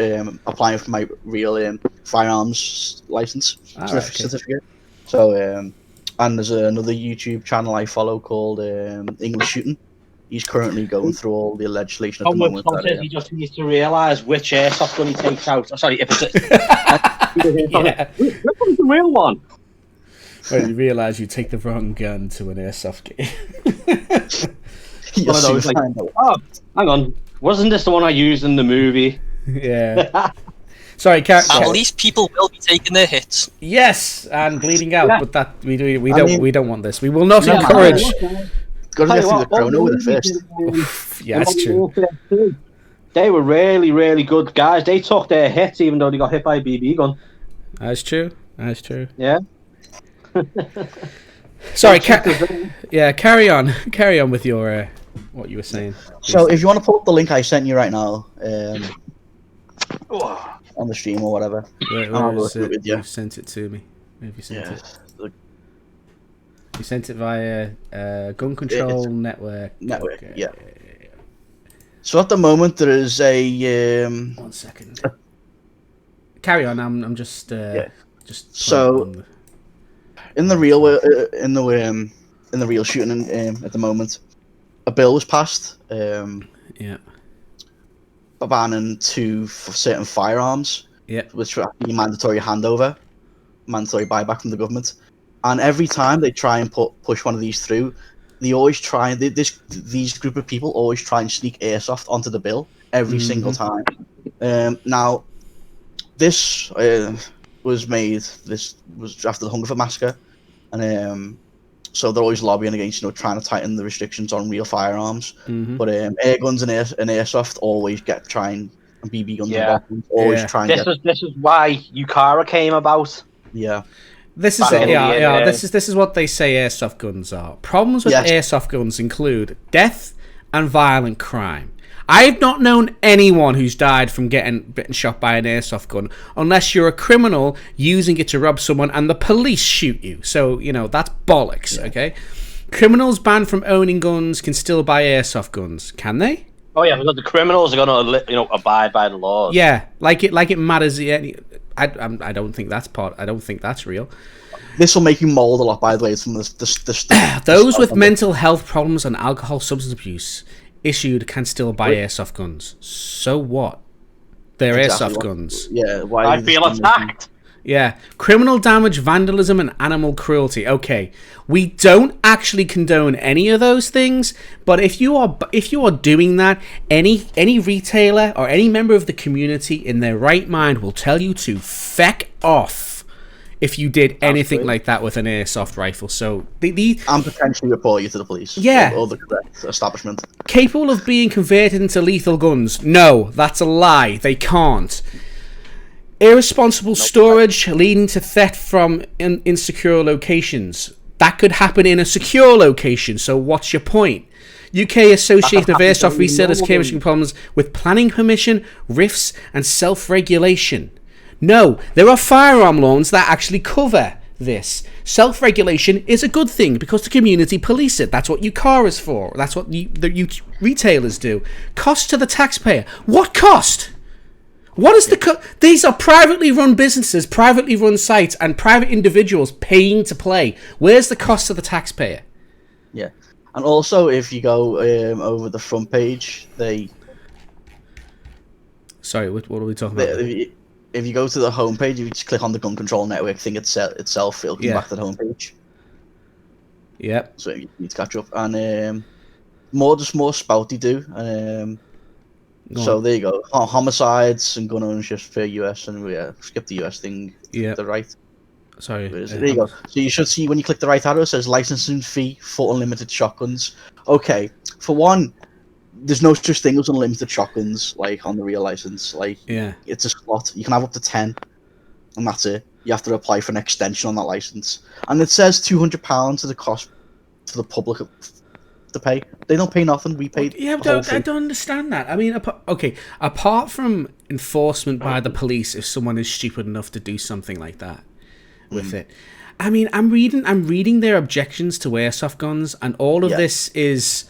Speaker 2: applying for my real firearms license certificate. So, and there's another YouTube channel I follow called English Shooting. He's currently going through all the legislation at the moment.
Speaker 3: He just needs to realise which airsoft gun he takes out. Oh, sorry, if it's which one's the real one?
Speaker 1: Well, you realise you take the wrong gun to an airsoft game.
Speaker 3: One of those, like, oh, hang on, wasn't this the one I used in the movie?
Speaker 1: Yeah. Sorry,
Speaker 4: at least people will be taking their hits.
Speaker 1: Yes, and bleeding out, but that we don't want this. We will not encourage.
Speaker 2: Got to get through the chrono with it first.
Speaker 1: Yeah, that's true.
Speaker 3: They were really, really good guys. They took their hits even though they got hit by a BB gun.
Speaker 1: That's true.
Speaker 3: Yeah.
Speaker 1: Sorry, carry on with your what you were saying.
Speaker 2: So, if you want to pull up the link I sent you right now, on the stream or whatever,
Speaker 1: where is it? You sent it to me. Where have you sent it? You sent it via Gun Control Network. Okay.
Speaker 2: Yeah. So at the moment there is a
Speaker 1: 1 second. Carry on. I'm just
Speaker 2: so in the real shooting at the moment, a bill was passed. Banning certain firearms.
Speaker 1: Yeah.
Speaker 2: Which are mandatory buyback from the government. And every time they try and push one of these through, they always try. These group of people always try and sneak airsoft onto the bill every single time. Now, this was made. This was after the Hungerford massacre, and so they're always lobbying against trying to tighten the restrictions on real firearms. But air guns and airsoft always get trying, and BB guns and weapons always trying.
Speaker 3: This is why UCARA came about.
Speaker 2: Yeah.
Speaker 1: This is This is what they say airsoft guns are. Problems with airsoft guns include death and violent crime. I've not known anyone who's died from getting shot by an airsoft gun, unless you're a criminal using it to rob someone and the police shoot you. So that's bollocks. Yeah. Okay, criminals banned from owning guns can still buy airsoft guns, can they?
Speaker 3: Oh yeah, because the criminals are gonna abide by the laws.
Speaker 1: Yeah, like it matters. I don't think that's part. I don't think that's real.
Speaker 2: This will make you mold a lot, by the way. From
Speaker 1: those with mental health problems and alcohol substance abuse issued can still buy airsoft guns. So what? They're airsoft guns.
Speaker 2: Yeah. Why?
Speaker 3: I feel attacked.
Speaker 1: Yeah, criminal damage, vandalism, and animal cruelty. Okay, we don't actually condone any of those things, but if you are doing that, any retailer or any member of the community in their right mind will tell you to feck off if you did anything like that with an airsoft rifle. So
Speaker 2: and potentially report you to the police.
Speaker 1: Yeah,
Speaker 2: or the correct establishment.
Speaker 1: Capable of being converted into lethal guns? No, that's a lie. They can't. Irresponsible storage leading to theft from insecure locations. That could happen in a secure location, so what's your point? UK Association of Airsoft Resellers came to problems with planning permission, RIFs, and self-regulation. No, there are firearm laws that actually cover this. Self-regulation is a good thing because the community police it. That's what your car is for. That's what you retailers do. Cost to the taxpayer. What cost? What is the These are privately run businesses, privately run sites, and private individuals paying to play. Where's the cost to the taxpayer?
Speaker 2: Yeah. And also, if you go over the front page,
Speaker 1: Sorry, what are we talking about?
Speaker 2: If you go to the homepage, if you just click on the gun control network thing itself, it'll come back to the homepage.
Speaker 1: Yep.
Speaker 2: So you need to catch up. And more spouty do. So there you go. Homicides and gun ownership for US, and skip the US thing.
Speaker 1: Yeah.
Speaker 2: The right.
Speaker 1: Sorry.
Speaker 2: There you go. So you should see when you click the right arrow, it says licensing fee for unlimited shotguns. Okay, for one, there's no such thing as unlimited shotguns like on the real license. Like, it's a slot. You can have up to 10, and that's it. You have to apply for an extension on that license, and it says £200 to the cost to the public to pay. They don't pay nothing. We paid.
Speaker 1: Yeah, but I don't understand that. I mean, apart from enforcement by the police, if someone is stupid enough to do something like that with it, I mean, I'm reading their objections to airsoft guns, and all of this is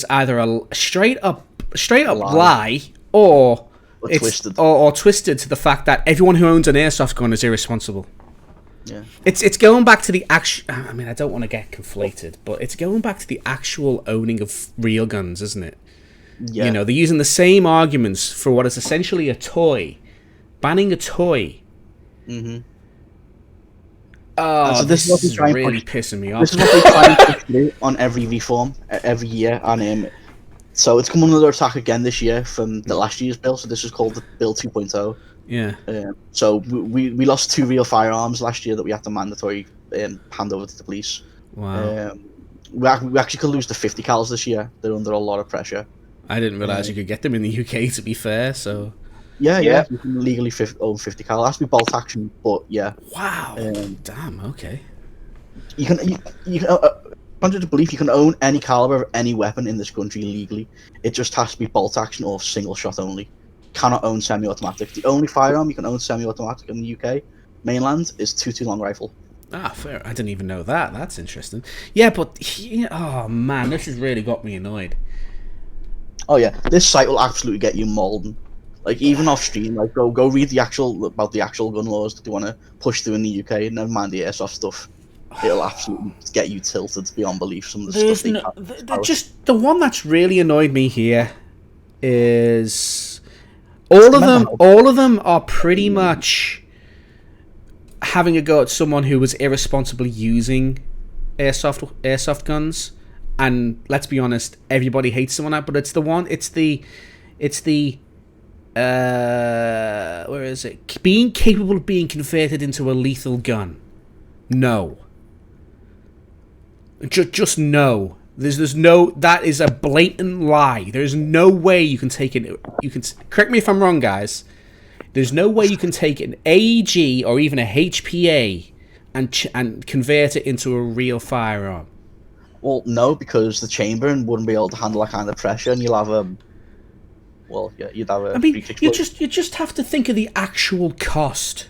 Speaker 1: either a straight up lie or it's twisted. Or twisted to the fact that everyone who owns an airsoft gun is irresponsible.
Speaker 2: Yeah,
Speaker 1: it's going back to the actual. I mean, I don't want to get conflated, but it's going back to the actual owning of real guns, isn't it? Yeah. You know, they're using the same arguments for what is essentially a toy, banning a toy.
Speaker 2: Mm-hmm.
Speaker 1: Oh, so this is really pissing me off.
Speaker 2: This is what they try and push through on every reform every year, and so it's come under attack again this year from the last year's bill. So this is called the Bill 2.0.
Speaker 1: Yeah.
Speaker 2: So we lost 2 real firearms last year that we had to mandatory hand over to the police.
Speaker 1: Wow.
Speaker 2: We actually could lose the 50 cals this year. They're under a lot of pressure.
Speaker 1: I didn't realise you could get them in the UK, to be fair, so...
Speaker 2: Yeah, you can legally own 50 cal. It has to be bolt action, but yeah.
Speaker 1: Wow. Damn, okay.
Speaker 2: You can under the belief you can own any caliber of any weapon in this country legally. It just has to be bolt action or single shot only. Cannot own semi-automatic. The only firearm you can own semi-automatic in the UK mainland is 2.2 long rifle.
Speaker 1: Ah, fair. I didn't even know that. That's interesting. Yeah, but oh man, this has really got me annoyed.
Speaker 2: Oh yeah, this site will absolutely get you mauled. Like even off stream, like go read about the actual gun laws that they want to push through in the UK. Never mind the airsoft stuff. It'll absolutely get you tilted beyond belief. Some of the stuff
Speaker 1: just the one that's really annoyed me here is all of them are pretty much having a go at someone who was irresponsibly using airsoft guns. And let's be honest, everybody hates someone out, but it's the where is it? Being capable of being converted into a lethal gun. No. Just no. There's no. That is a blatant lie. There's no way you can take it. You can correct me if I'm wrong, guys. There's no way you can take an AEG or even a HPA and convert it into a real firearm.
Speaker 2: Well, no, because the chamber wouldn't be able to handle that kind of pressure, and you'll have you'd have a.
Speaker 1: I mean, you just have to think of the actual cost.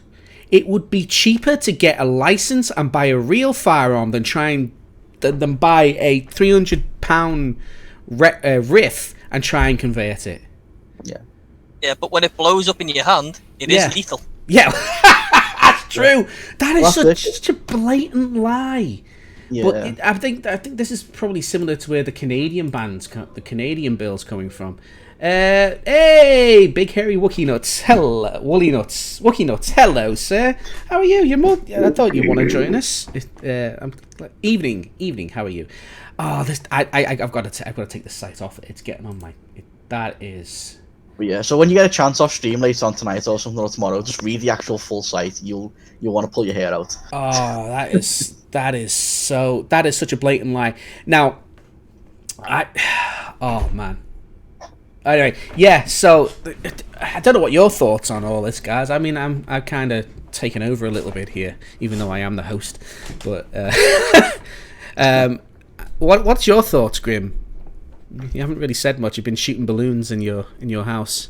Speaker 1: It would be cheaper to get a license and buy a real firearm than buy a £300 riff and try and convert it.
Speaker 2: Yeah.
Speaker 4: Yeah, but when it blows up in your hand, it is lethal.
Speaker 1: Yeah, that's true. That is such a blatant lie. Yeah. But I think this is probably similar to where the Canadian bill's coming from. Hey, big hairy Wookie nuts. Hello, woolly nuts. Wookie nuts. Hello, sir. How are you? I thought you'd want to join us. Evening. How are you? Oh, I've got to take the site off. It's getting on my. That is.
Speaker 2: But yeah, so when you get a chance off stream later on tonight or something or tomorrow, just read the actual full site. You'll want to pull your hair out.
Speaker 1: Oh, that is such a blatant lie. Now, oh man, Anyway, yeah. So I don't know what your thoughts on all this, guys. I mean, I've kind of taken over a little bit here, even though I am the host. But what's your thoughts, Grim? You haven't really said much. You've been shooting balloons in your house.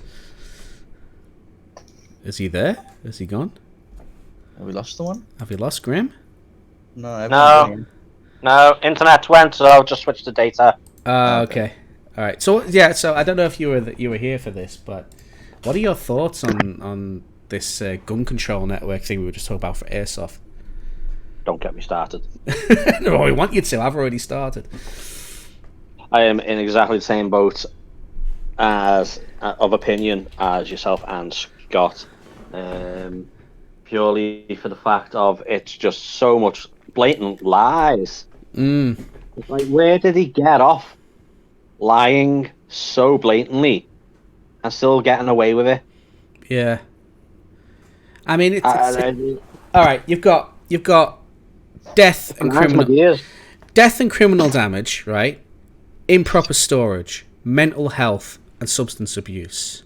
Speaker 1: Is he there? Is he gone?
Speaker 2: Have we lost someone?
Speaker 1: Have you lost Grim?
Speaker 2: No.
Speaker 3: No, internet went, so I'll just switch to data.
Speaker 1: Okay. All right. So yeah. So I don't know if you were here for this, but what are your thoughts on this gun control network thing we were just talking about for Airsoft?
Speaker 3: Don't get me started.
Speaker 1: No, I want you to. I've already started.
Speaker 3: I am in exactly the same boat as of opinion as yourself and Scott. Purely for the fact of it's just so much blatant lies. It's like, where did he get off lying so blatantly and still getting away with it?
Speaker 1: Yeah. I mean, it's all right. You've got death and criminal damage, right? Improper storage, mental health, and substance abuse.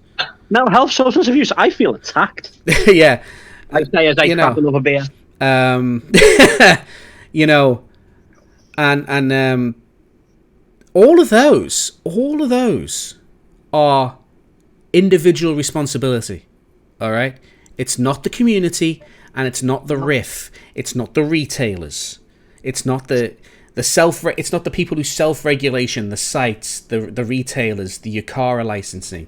Speaker 3: Mental health, substance abuse. I feel attacked.
Speaker 1: Yeah.
Speaker 3: I say as I crack another beer.
Speaker 1: You know, and all of those are individual responsibility. All right, it's not the community, and it's not the RIF. It's not the retailers. It's not it's not the people who self-regulation, the sites, the retailers, the Yakara licensing,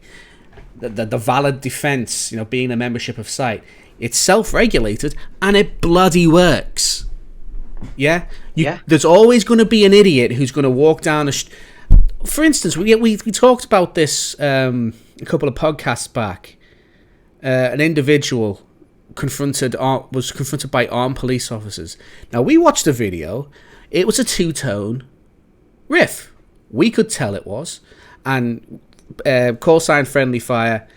Speaker 1: the valid defense. Being a membership of site. It's self-regulated, and it bloody works. Yeah? There's always going to be an idiot who's going to walk down For instance, we talked about this a couple of podcasts back. An individual was confronted by armed police officers. Now, we watched the video. It was a two-tone riff. We could tell it was. And call sign friendly fire.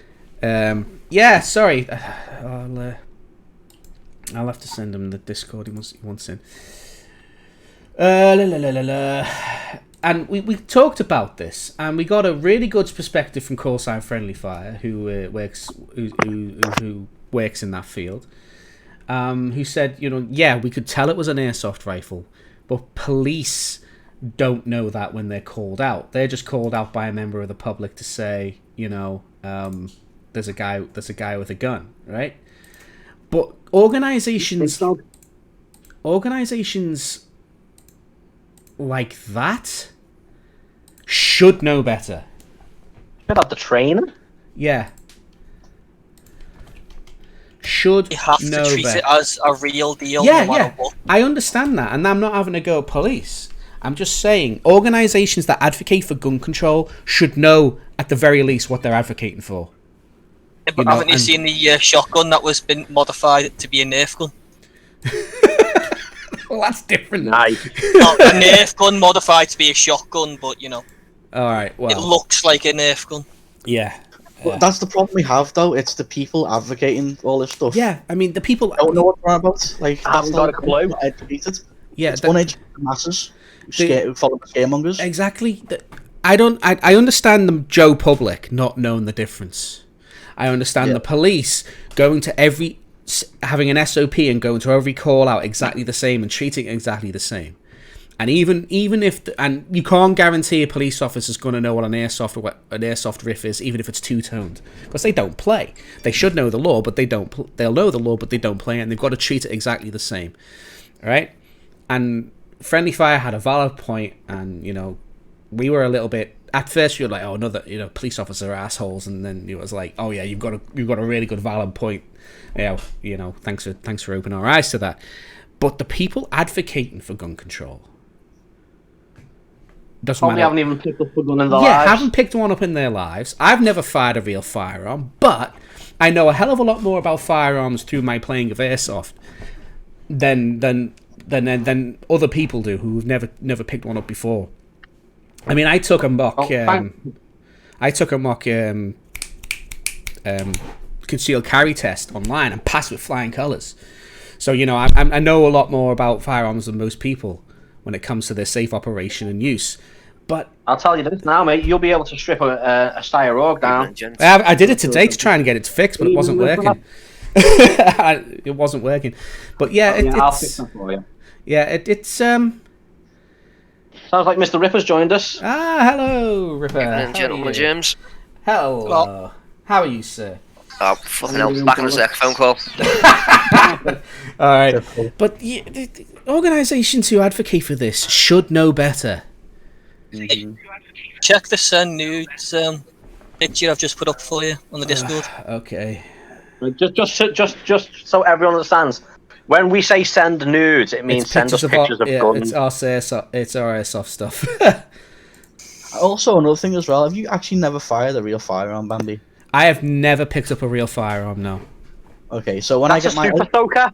Speaker 1: Yeah, sorry. I'll have to send him the Discord he wants in. And we talked about this, and we got a really good perspective from call sign friendly fire, who works in that field. Who said, yeah, we could tell it was an airsoft rifle, but police don't know that when they're called out. They're just called out by a member of the public to say, there's a guy with a gun, right? But organizations like that should know better.
Speaker 3: About the training?
Speaker 1: Yeah. Should
Speaker 4: You have
Speaker 1: know
Speaker 4: to treat
Speaker 1: better.
Speaker 4: it as a real deal,
Speaker 1: Yeah,
Speaker 4: no matter
Speaker 1: yeah.
Speaker 4: what.
Speaker 1: I understand that, and I'm not having to go at police. I'm just saying, organizations that advocate for gun control should know, at the very least, what they're advocating for.
Speaker 4: Yeah, but haven't you seen the shotgun that was been modified to be a Nerf gun?
Speaker 1: Well, that's different.
Speaker 3: Nice.
Speaker 4: Well, a Nerf gun modified to be a shotgun, but
Speaker 1: All right. Well,
Speaker 4: it looks like a Nerf gun.
Speaker 1: Yeah.
Speaker 2: Well, that's the problem we have, though. It's the people advocating all this stuff.
Speaker 1: Yeah. I mean, the people
Speaker 2: Don't know what they're on about. Like,
Speaker 3: I haven't got a clue.
Speaker 2: Not educated.
Speaker 1: Yeah.
Speaker 2: It's uneducated masses who follow the scaremongers.
Speaker 1: Exactly. I understand the Joe public not knowing the difference. I understand the police going to having an SOP and going to every call out exactly the same and treating it exactly the same. And even if and you can't guarantee a police officer's going to know what an airsoft riff is, even if it's two-toned, because they don't play. They should know the law, but they don't. They'll know the law, but they don't play it, and they've got to treat it exactly the same. All right. And Friendly Fire had a valid point, and we were a little bit. At first, you were like, "Oh, another police officer are assholes," and then it was like, "Oh yeah, you've got a really good valid point." Yeah, thanks for opening our eyes to that. But the people advocating for gun control doesn't
Speaker 3: Probably
Speaker 1: matter.
Speaker 3: haven't even picked up a gun in their
Speaker 1: Yeah,
Speaker 3: lives.
Speaker 1: haven't picked one up in their lives. I've never fired a real firearm, but I know a hell of a lot more about firearms through my playing of Airsoft than other people do who've never picked one up before. I mean, I took a mock. Concealed carry test online and passed with flying colours. So I know a lot more about firearms than most people when it comes to their safe operation and use. But
Speaker 3: I'll tell you this now, mate. You'll be able to strip a Steyr Org down.
Speaker 1: I did it today to try and get it fixed, but it wasn't working. It wasn't working. But yeah,
Speaker 3: I'll fix that for you.
Speaker 1: Yeah, it's
Speaker 3: Sounds like Mr. Ripper's joined us.
Speaker 1: hello, Ripper.
Speaker 5: Evening, gentlemen, James.
Speaker 1: Hello. How are you, sir?
Speaker 5: Oh, fucking hell. Back on the sec, phone call.
Speaker 1: All right. But the organisations who advocate for this should know better.
Speaker 4: Check this nudes picture I've just put up for you on the Discord.
Speaker 1: Okay.
Speaker 3: Just so everyone understands, when we say send nudes, it means send us pictures of guns.
Speaker 1: It's our airsoft stuff.
Speaker 2: Also, another thing as well. Have you actually never fired a real firearm, Bambi?
Speaker 1: I have never picked up a real firearm. No.
Speaker 2: Okay, so when
Speaker 3: That's
Speaker 2: I get my
Speaker 3: super soaker.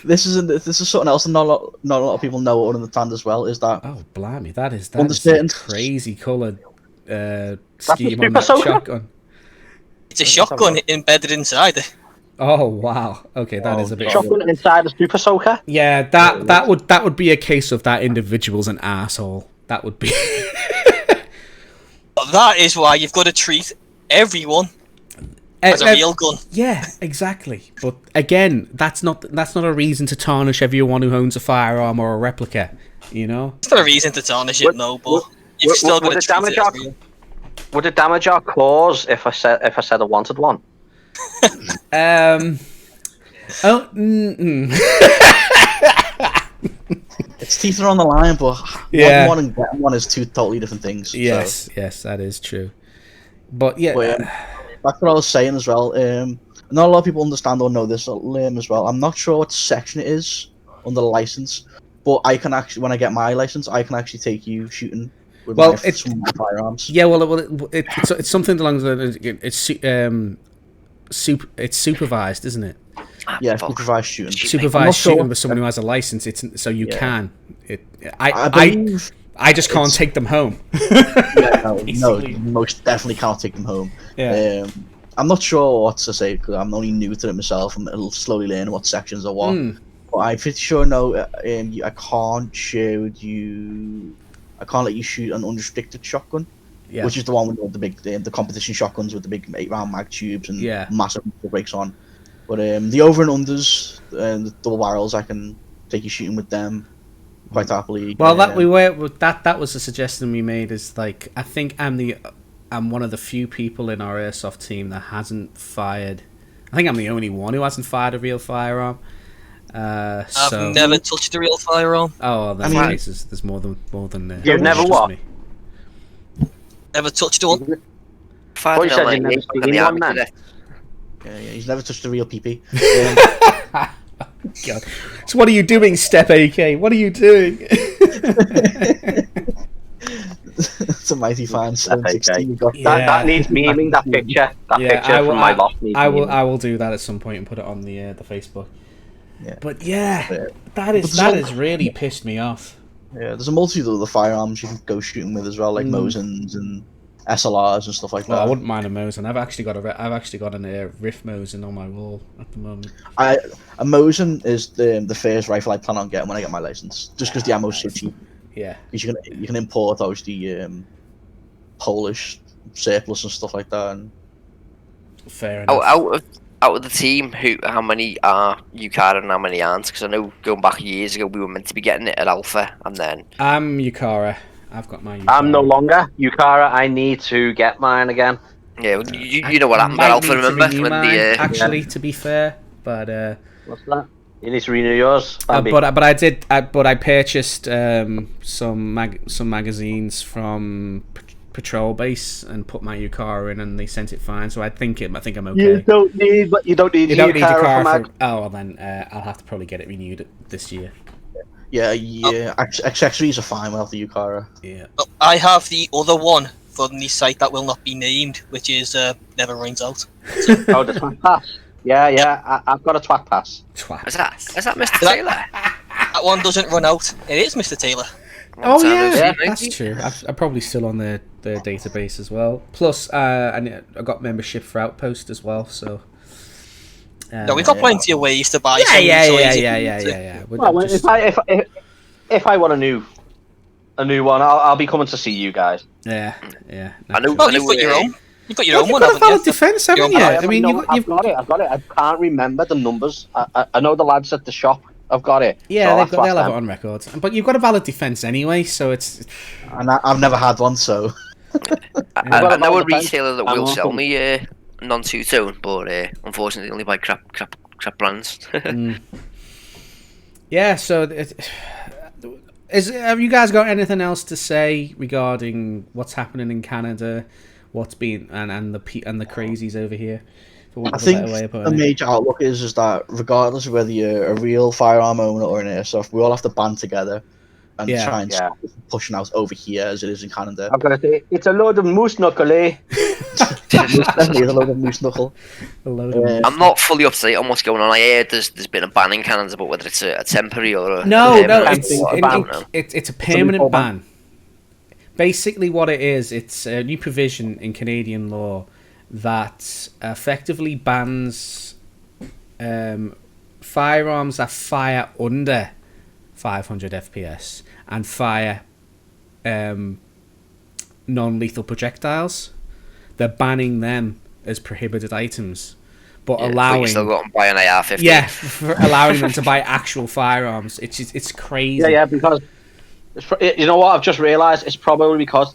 Speaker 2: this is something else, and not a lot of people know or understand as well. Is that
Speaker 1: Oh, blimey, that is
Speaker 2: Understand.
Speaker 1: a crazy coloured scheme
Speaker 3: super
Speaker 1: on that
Speaker 3: soaker?
Speaker 1: shotgun.
Speaker 4: It's a shotgun embedded inside it.
Speaker 1: Oh wow. Okay, that is a bit.
Speaker 3: Shotgun inside a super soaker.
Speaker 1: Yeah, that would be a case of that individual's an asshole. That would be.
Speaker 4: That is why you've got to treat everyone as a real gun.
Speaker 1: Yeah, exactly. But again, that's not a reason to tarnish everyone who owns a firearm or a replica. You know.
Speaker 4: It's not a reason to tarnish it, no, but you've still got to treat it as real.
Speaker 3: Would it damage our claws if I said I wanted one?
Speaker 2: its teeth are on the line, but
Speaker 1: Yeah.
Speaker 2: one and getting one is two totally different things.
Speaker 1: Yes, yes, that is true. But yeah,
Speaker 2: That's what I was saying as well. Not a lot of people understand or know this as well. I'm not sure what section it is under the license, but I can actually, when I get my license, I can actually take you shooting with some of my firearms.
Speaker 1: yeah. Well, it's something along the it's supervised, isn't it?
Speaker 2: Yeah, supervised shooting.
Speaker 1: Supervised
Speaker 2: sure
Speaker 1: shooting with someone who has a license. It's so you can.
Speaker 2: I believe
Speaker 1: I just can't take them home.
Speaker 2: no, you most definitely can't take them home.
Speaker 1: Yeah.
Speaker 2: I'm not sure what to say because I'm only new to it myself. I'm slowly learning what sections are what. But I'm pretty sure I can't shoot you. I can't let you shoot an unrestricted shotgun, which is the one with the big, the competition shotguns with the big 8-round mag tubes and massive brakes on. But the over and unders and the double barrels, I can take you shooting with them quite happily.
Speaker 1: Well, that was a suggestion we made. Is like I think I'm one of the few people in our airsoft team that hasn't fired. I think I'm the only one who hasn't fired a real firearm.
Speaker 4: I've never touched a real firearm.
Speaker 1: Oh, well, there's more than.
Speaker 3: You've never what?
Speaker 1: Me.
Speaker 4: Never touched one.
Speaker 3: What you said, you've never seen one, man.
Speaker 2: Yeah, he's never touched a real PP.
Speaker 1: God. So what are you doing, Step AK? What are you doing?
Speaker 2: It's a mighty fan.
Speaker 3: That needs memeing. That picture. That picture from my loft.
Speaker 1: I will do that at some point and put it on the Facebook.
Speaker 2: Yeah.
Speaker 1: But that has really pissed me off.
Speaker 2: Yeah, there's a multitude of other firearms you can go shooting with as well, like Mosins and SLRs and stuff like that.
Speaker 1: I wouldn't mind a Mosin. I've actually got an Rift Mosin on my wall at the moment.
Speaker 2: A Mosin is the first rifle I plan on getting when I get my license, just because the ammo's so cheap.
Speaker 1: Yeah,
Speaker 2: because you can import obviously Polish surplus and stuff like that. And
Speaker 1: fair enough.
Speaker 5: Out of the team, how many are UCARA and how many aren't? Because I know going back years ago we were meant to be getting it at Alpha, and then
Speaker 1: I'm UCARA. I've got my UCARA.
Speaker 3: I'm no longer UCARA. I need to get mine again.
Speaker 5: Yeah, well, you know what happened at Alpha, remember?
Speaker 1: Actually, to be fair, but
Speaker 3: what's that? You need to renew yours,
Speaker 1: but I did. But I purchased some magazines from Patrol Base and put my UCARA in, and they sent it fine. So I think I'm okay.
Speaker 3: You don't need UCARA for mag.
Speaker 1: Oh well, then I'll have to probably get it renewed this year.
Speaker 2: Yeah. Accessories are fine without the UCARA.
Speaker 1: Yeah.
Speaker 4: I have the other one from the site that will not be named, which is never runs out.
Speaker 3: Oh, the twat pass. Yeah. I've got a twat pass.
Speaker 1: Twat.
Speaker 5: Is that Mr. Taylor?
Speaker 4: That one doesn't run out. It is Mr. Taylor.
Speaker 1: Oh yeah, that's true. I'm probably still on their database as well. Plus, I got membership for Outpost as well. So.
Speaker 4: No, we've got plenty of ways to buy.
Speaker 1: Yeah.
Speaker 3: Well, if I want a new a new one. I'll be coming to see you guys.
Speaker 1: Yeah.
Speaker 5: I know.
Speaker 4: Well, you've got your own. You've got your own
Speaker 1: You've
Speaker 4: one,
Speaker 1: got a
Speaker 4: haven't
Speaker 1: valid
Speaker 4: you?
Speaker 1: defence, haven't you? I mean,
Speaker 3: I've got it. I can't remember the numbers. I know the lads at the shop. I've got it.
Speaker 1: yeah,
Speaker 3: So
Speaker 1: they'll have it on record. But you've got a valid defence anyway, so it's.
Speaker 2: And I've never had one, so.
Speaker 5: I know a
Speaker 3: defence.
Speaker 5: retailer that will sell me non-two-tone, but unfortunately only buy crap brands.
Speaker 1: Yeah. So, have you guys got anything else to say regarding what's happening in Canada, what's been and the crazies over here?
Speaker 2: I think the major outlook is that regardless of whether you're a real firearm owner or an airsoft, we all have to band together and try and stop pushing out over here as it is in Canada.
Speaker 3: I'm gonna say it's a load of moose knuckle, eh?
Speaker 2: Definitely is a load of moose knuckle.
Speaker 5: I'm not fully up to date on what's going on. I heard there's been a ban in Canada, but whether it's a temporary or a
Speaker 1: no,
Speaker 5: ban,
Speaker 1: it's a permanent ban. Basically, what it is, it's a new provision in Canadian law that effectively bans firearms that fire under 500 FPS and fire non-lethal projectiles. They're banning them as prohibited items, but allowing
Speaker 5: you still got to buy an AR-15.
Speaker 1: Yeah, for allowing them to buy actual firearms. It's crazy.
Speaker 3: Yeah, because you know what I've just realised. It's probably because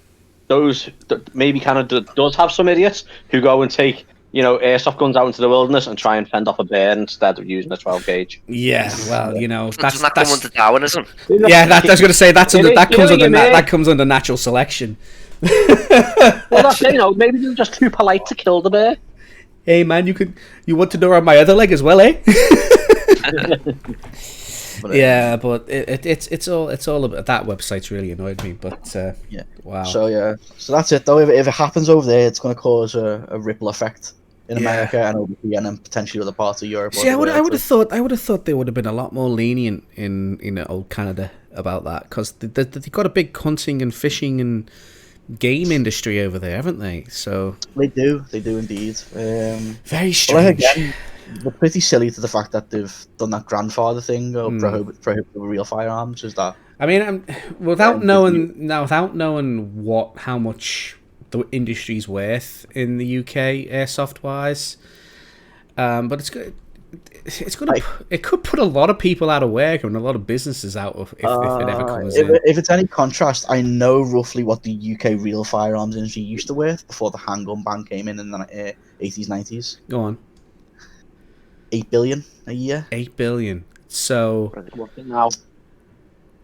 Speaker 3: maybe Canada does have some idiots who go and take airsoft guns out into the wilderness and try and fend off a bear instead of using a 12 gauge.
Speaker 1: Yeah, well,
Speaker 5: that's come under Darwinism.
Speaker 1: Yeah, I was going to say that comes under natural selection.
Speaker 3: Well, that's maybe they're just too polite to kill the bear.
Speaker 1: Hey man, you want to know on my other leg as well, eh? Yeah, but it's all about that. Website's really annoyed me, but wow.
Speaker 2: So that's it though. If it happens over there, it's going to cause a ripple effect in America and over here, and then potentially other parts of Europe.
Speaker 1: See, I would have thought they would have been a lot more lenient in old Canada about that, because they've got a big hunting and fishing and game industry over there, haven't they? So
Speaker 2: they do indeed.
Speaker 1: Very strange.
Speaker 2: They're pretty silly to the fact that they've done that grandfather thing or prohibit real firearms. Is that?
Speaker 1: I mean, without knowing how much the industry's worth in the UK airsoft wise, but it's good. It could put a lot of people out of work and a lot of businesses out if it ever comes in.
Speaker 2: If it's any contrast, I know roughly what the UK real firearms industry used to worth before the handgun ban came in the 80s, 90s.
Speaker 1: Go on.
Speaker 2: 8 billion a year.
Speaker 1: 8 billion. So
Speaker 3: now,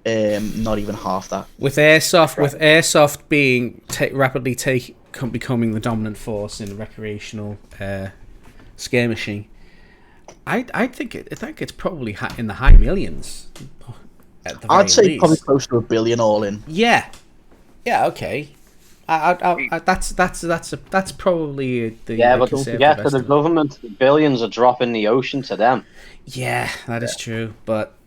Speaker 2: not even half that.
Speaker 1: With airsoft being rapidly becoming the dominant force in recreational skirmishing, I think it's probably in the high millions.
Speaker 2: I'd say probably close to $1 billion all in.
Speaker 1: Yeah. Okay. That's probably the
Speaker 3: but don't forget that the government billions are dropping the ocean to them.
Speaker 1: Yeah, that is true, but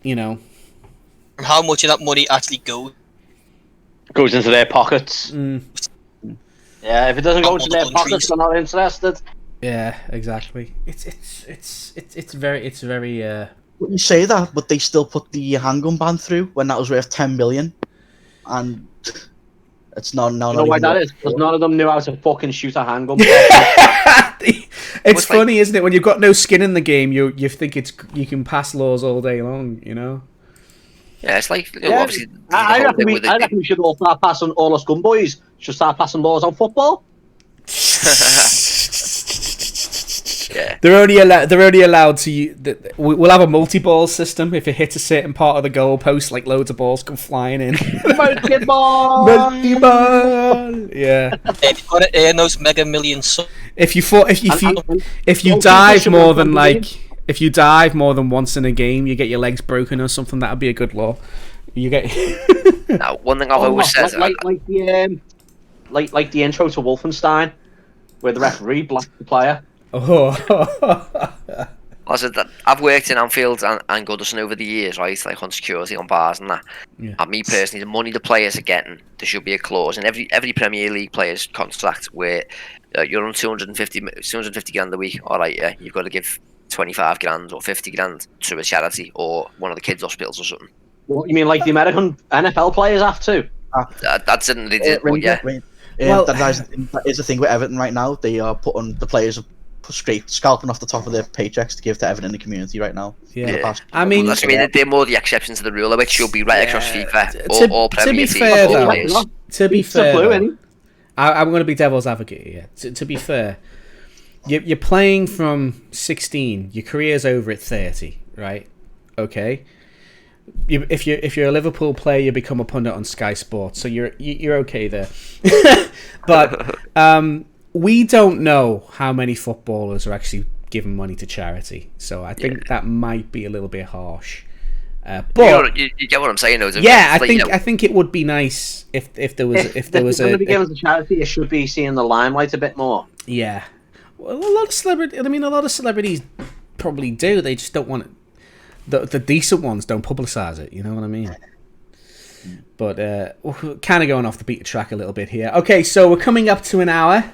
Speaker 4: how much of that money actually
Speaker 3: goes into their pockets. Yeah, if it doesn't go into their pockets, they're not interested.
Speaker 1: Yeah, exactly. It's very.
Speaker 2: Well, you say that, but they still put the handgun ban through when that was worth 10 billion, and it's not now.
Speaker 3: You know why that is? Because none of them knew how to fucking shoot a handgun.
Speaker 1: It's funny, isn't it? When you've got no skin in the game, you think you can pass laws all day long,
Speaker 5: Yeah, it's like obviously.
Speaker 3: I reckon we should all start passing all us gun boys. Should start passing laws on football.
Speaker 5: Yeah.
Speaker 1: They're only allowed to. We'll have a multi-ball system. If it hits a certain part of the goal post, like loads of balls come flying in.
Speaker 3: Multi-ball.
Speaker 1: Yeah.
Speaker 4: You've got to earn those mega millions.
Speaker 1: If you dive more than once in a game, you get your legs broken or something. That'd be a good law. You get.
Speaker 5: Now, one thing I've always said,
Speaker 3: like the intro to Wolfenstein, where the referee blocked the player.
Speaker 5: I said that I've worked in Anfield and Goodison over the years, right? Like on security, on bars and that.
Speaker 1: Yeah.
Speaker 5: And me personally, the money the players are getting, there should be a clause in every Premier League player's contract where you're on 250 grand a week. All right, yeah, you've got to give 25 grand or 50 grand to a charity or one of the kids' hospitals or something.
Speaker 3: What, you mean like the American NFL players have to?
Speaker 5: That didn't they did, but yeah.
Speaker 1: Well-
Speaker 2: that is the thing with Everton right now. They are putting the players are scalping off the top of their paychecks to give to Everton in the community right now.
Speaker 1: Yeah.
Speaker 2: For the past-
Speaker 1: I mean,
Speaker 5: That's, I mean, they're more the exceptions to the rule, which should be right across FIFA. All
Speaker 1: to
Speaker 5: Premier
Speaker 1: be
Speaker 5: teams,
Speaker 1: fair,
Speaker 5: all
Speaker 1: though,
Speaker 5: players.
Speaker 1: to be
Speaker 3: It's the
Speaker 1: fair,
Speaker 3: blue,
Speaker 1: though,
Speaker 3: isn't it?
Speaker 1: I'm going to be devil's advocate here. To be fair, you're playing from 16. Your career's over at 30, right? Okay. If you're a Liverpool player, you become a pundit on Sky Sports, so you're okay there. But we don't know how many footballers are actually giving money to charity, so I think that might be a little bit harsh. But
Speaker 5: you get what I'm saying, though.
Speaker 1: yeah, I think it would be nice if there was
Speaker 3: going to be given to charity, it should be seeing the limelight a bit more.
Speaker 1: Yeah. Well, a lot of celebrities probably do. They just don't want it. The decent ones don't publicise it. You know what I mean? But we're kind of going off the beaten track a little bit here. Okay, so we're coming up to an hour.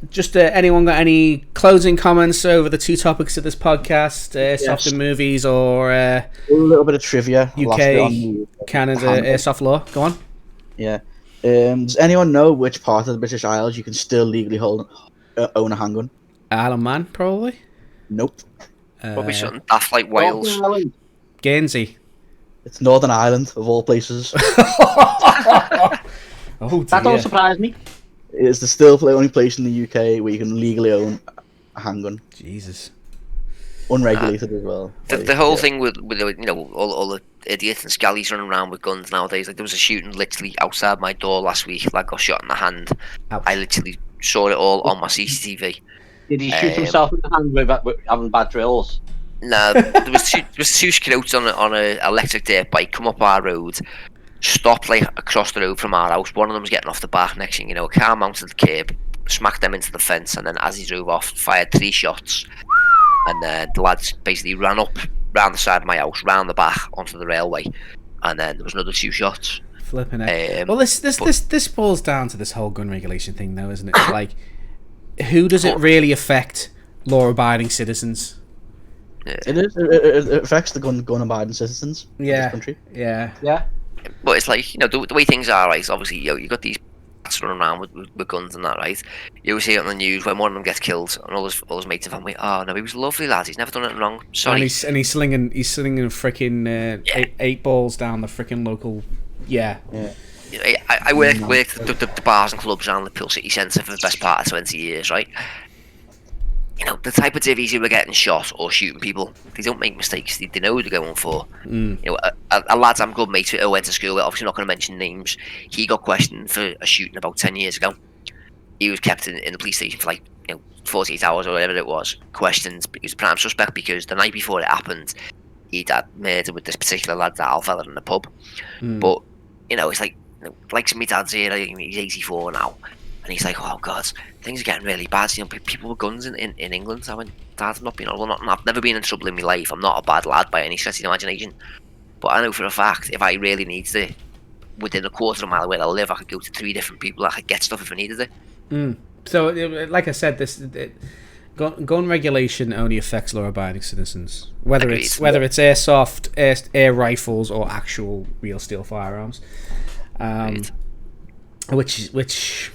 Speaker 1: Just anyone got any closing comments over the two topics of this podcast? Airsoft and movies, or
Speaker 2: a little bit of trivia.
Speaker 1: UK, Canada, airsoft law. Go on.
Speaker 2: Yeah. Does anyone know which part of the British Isles you can still legally own a handgun?
Speaker 1: Isle of Man, probably.
Speaker 2: Nope.
Speaker 5: Probably something daft like Wales.
Speaker 1: Guernsey.
Speaker 2: It's Northern Ireland, of all places.
Speaker 1: Oh, dear.
Speaker 3: That don't surprise me.
Speaker 2: It's the still only place in the UK where you can legally own a handgun.
Speaker 1: Jesus.
Speaker 2: Unregulated as well.
Speaker 5: The whole thing with all the idiots and scallies running around with guns nowadays. Like, there was a shooting literally outside my door last week. Like, got shot in the hand.
Speaker 1: Ouch.
Speaker 5: I literally saw it all on my CCTV.
Speaker 3: Did he shoot himself in the hand with having bad drills?
Speaker 5: No, there was two scouts on a electric dirt bike come up our road, stopped like across the road from our house. One of them was getting off the back. Next thing you know, a car mounted the curb, smacked them into the fence, and then as he drove off, fired 3 shots. And then the lads basically ran up round the side of my house, round the back onto the railway, and then there was another 2 shots.
Speaker 1: Flipping it. Well, this boils down to this whole gun regulation thing, though, isn't it? Like, who does it really affect? Law-abiding citizens.
Speaker 2: It is. It affects the gun-abiding citizens of this country.
Speaker 1: Yeah.
Speaker 5: But it's like, the way things are, right? Obviously, you got these bats running around with guns and that, right? You always see it on the news when one of them gets killed, and all his mates and family. Oh no, he was a lovely lad. He's never done anything wrong. Sorry.
Speaker 1: And he's slinging freaking 8 balls down the freaking local. Yeah.
Speaker 5: I worked the bars and clubs around the Peel City Centre for the best part of 20 years, right? The type of divvies who are getting shot or shooting people, they don't make mistakes. They know what they're going for. A lad I'm good mates with who went to school with, obviously not going to mention names, he got questioned for a shooting about 10 years ago. He was kept in the police station for 48 hours or whatever it was, questioned. He was a prime suspect because the night before it happened, he'd had murder with this particular lad, that Alfella, in the pub. But, it's like my dad's here, he's 84 now. And he's like, oh God, things are getting really bad. People with guns in England. I went, Dad, I've never been in trouble in my life. I'm not a bad lad by any stretch of the imagination. But I know for a fact, if I really needed it, within a quarter of a mile of where I live, I could go to 3 different people. I could get stuff if I needed it.
Speaker 1: So, like I said, gun regulation only affects law-abiding citizens, whether it's airsoft, air rifles, or actual real steel firearms, which.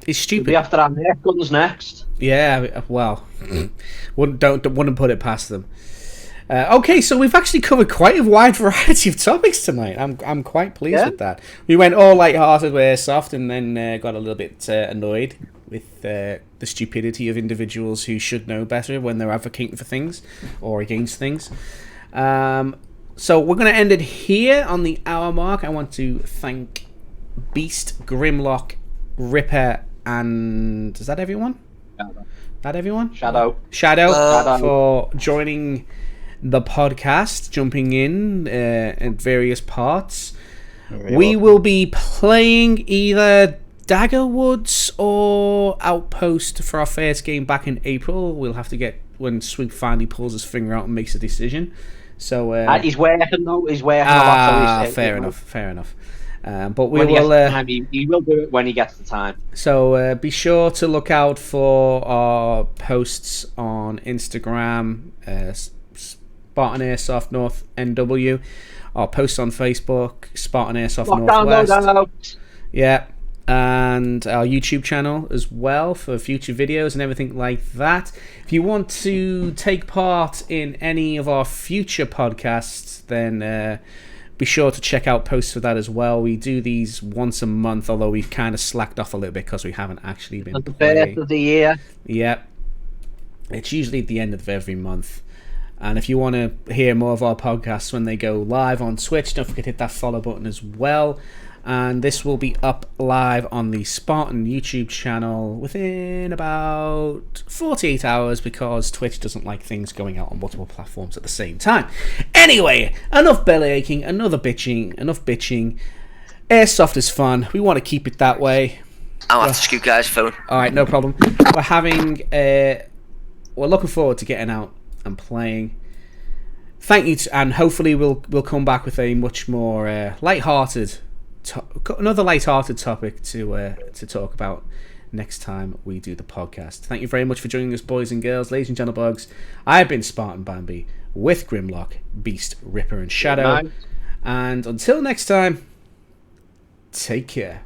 Speaker 1: It's stupid.
Speaker 3: We have to have Nerf guns next.
Speaker 1: Yeah, well, wouldn't put it past them. Okay, so we've actually covered quite a wide variety of topics tonight. I'm quite pleased with that. We went all light-hearted with Airsoft, and then got a little bit annoyed with the stupidity of individuals who should know better when they're advocating for things or against things. So we're going to end it here on the hour mark. I want to thank Beast, Grimlock, Ripper, and is that everyone? Shadow for joining the podcast, jumping in at various parts. We will be playing either Daggerwoods or Outpost for our first game back in April. We'll have to get when Swoop finally pulls his finger out and makes a decision. So
Speaker 3: he's working though. He's working a lot. So
Speaker 1: fair enough. But we
Speaker 3: when
Speaker 1: will.
Speaker 3: He will do it when he gets the time.
Speaker 1: So be sure to look out for our posts on Instagram, Spartan Airsoft North NW, our posts on Facebook, Spartan Airsoft
Speaker 3: Lockdown,
Speaker 1: Northwest. Yeah, and our YouTube channel as well for future videos and everything like that. If you want to take part in any of our future podcasts, then be sure to check out posts for that as well. We do these once a month, although we've kind of slacked off a little bit because we haven't actually been
Speaker 3: The
Speaker 1: playing.
Speaker 3: birth of the year.
Speaker 1: Yeah, it's usually at the end of every month. And if you want to hear more of our podcasts when they go live on Twitch, don't forget to hit that follow button as well. And this will be up live on the Spartan YouTube channel within about 48 hours because Twitch doesn't like things going out on multiple platforms at the same time. Anyway, enough belly aching, enough bitching. Airsoft is fun. We want to keep it that way.
Speaker 5: I'll have to scoot guys' phone.
Speaker 1: Alright, no problem. We're looking forward to getting out and playing. Thank you, and hopefully we'll come back with a much more light-hearted another light-hearted topic to talk about next time we do the podcast. Thank you very much for joining us, boys and girls, ladies and gentlebugs. I've been Spartan Bambi with Grimlock, Beast, Ripper, and Shadow. And until next time, take care.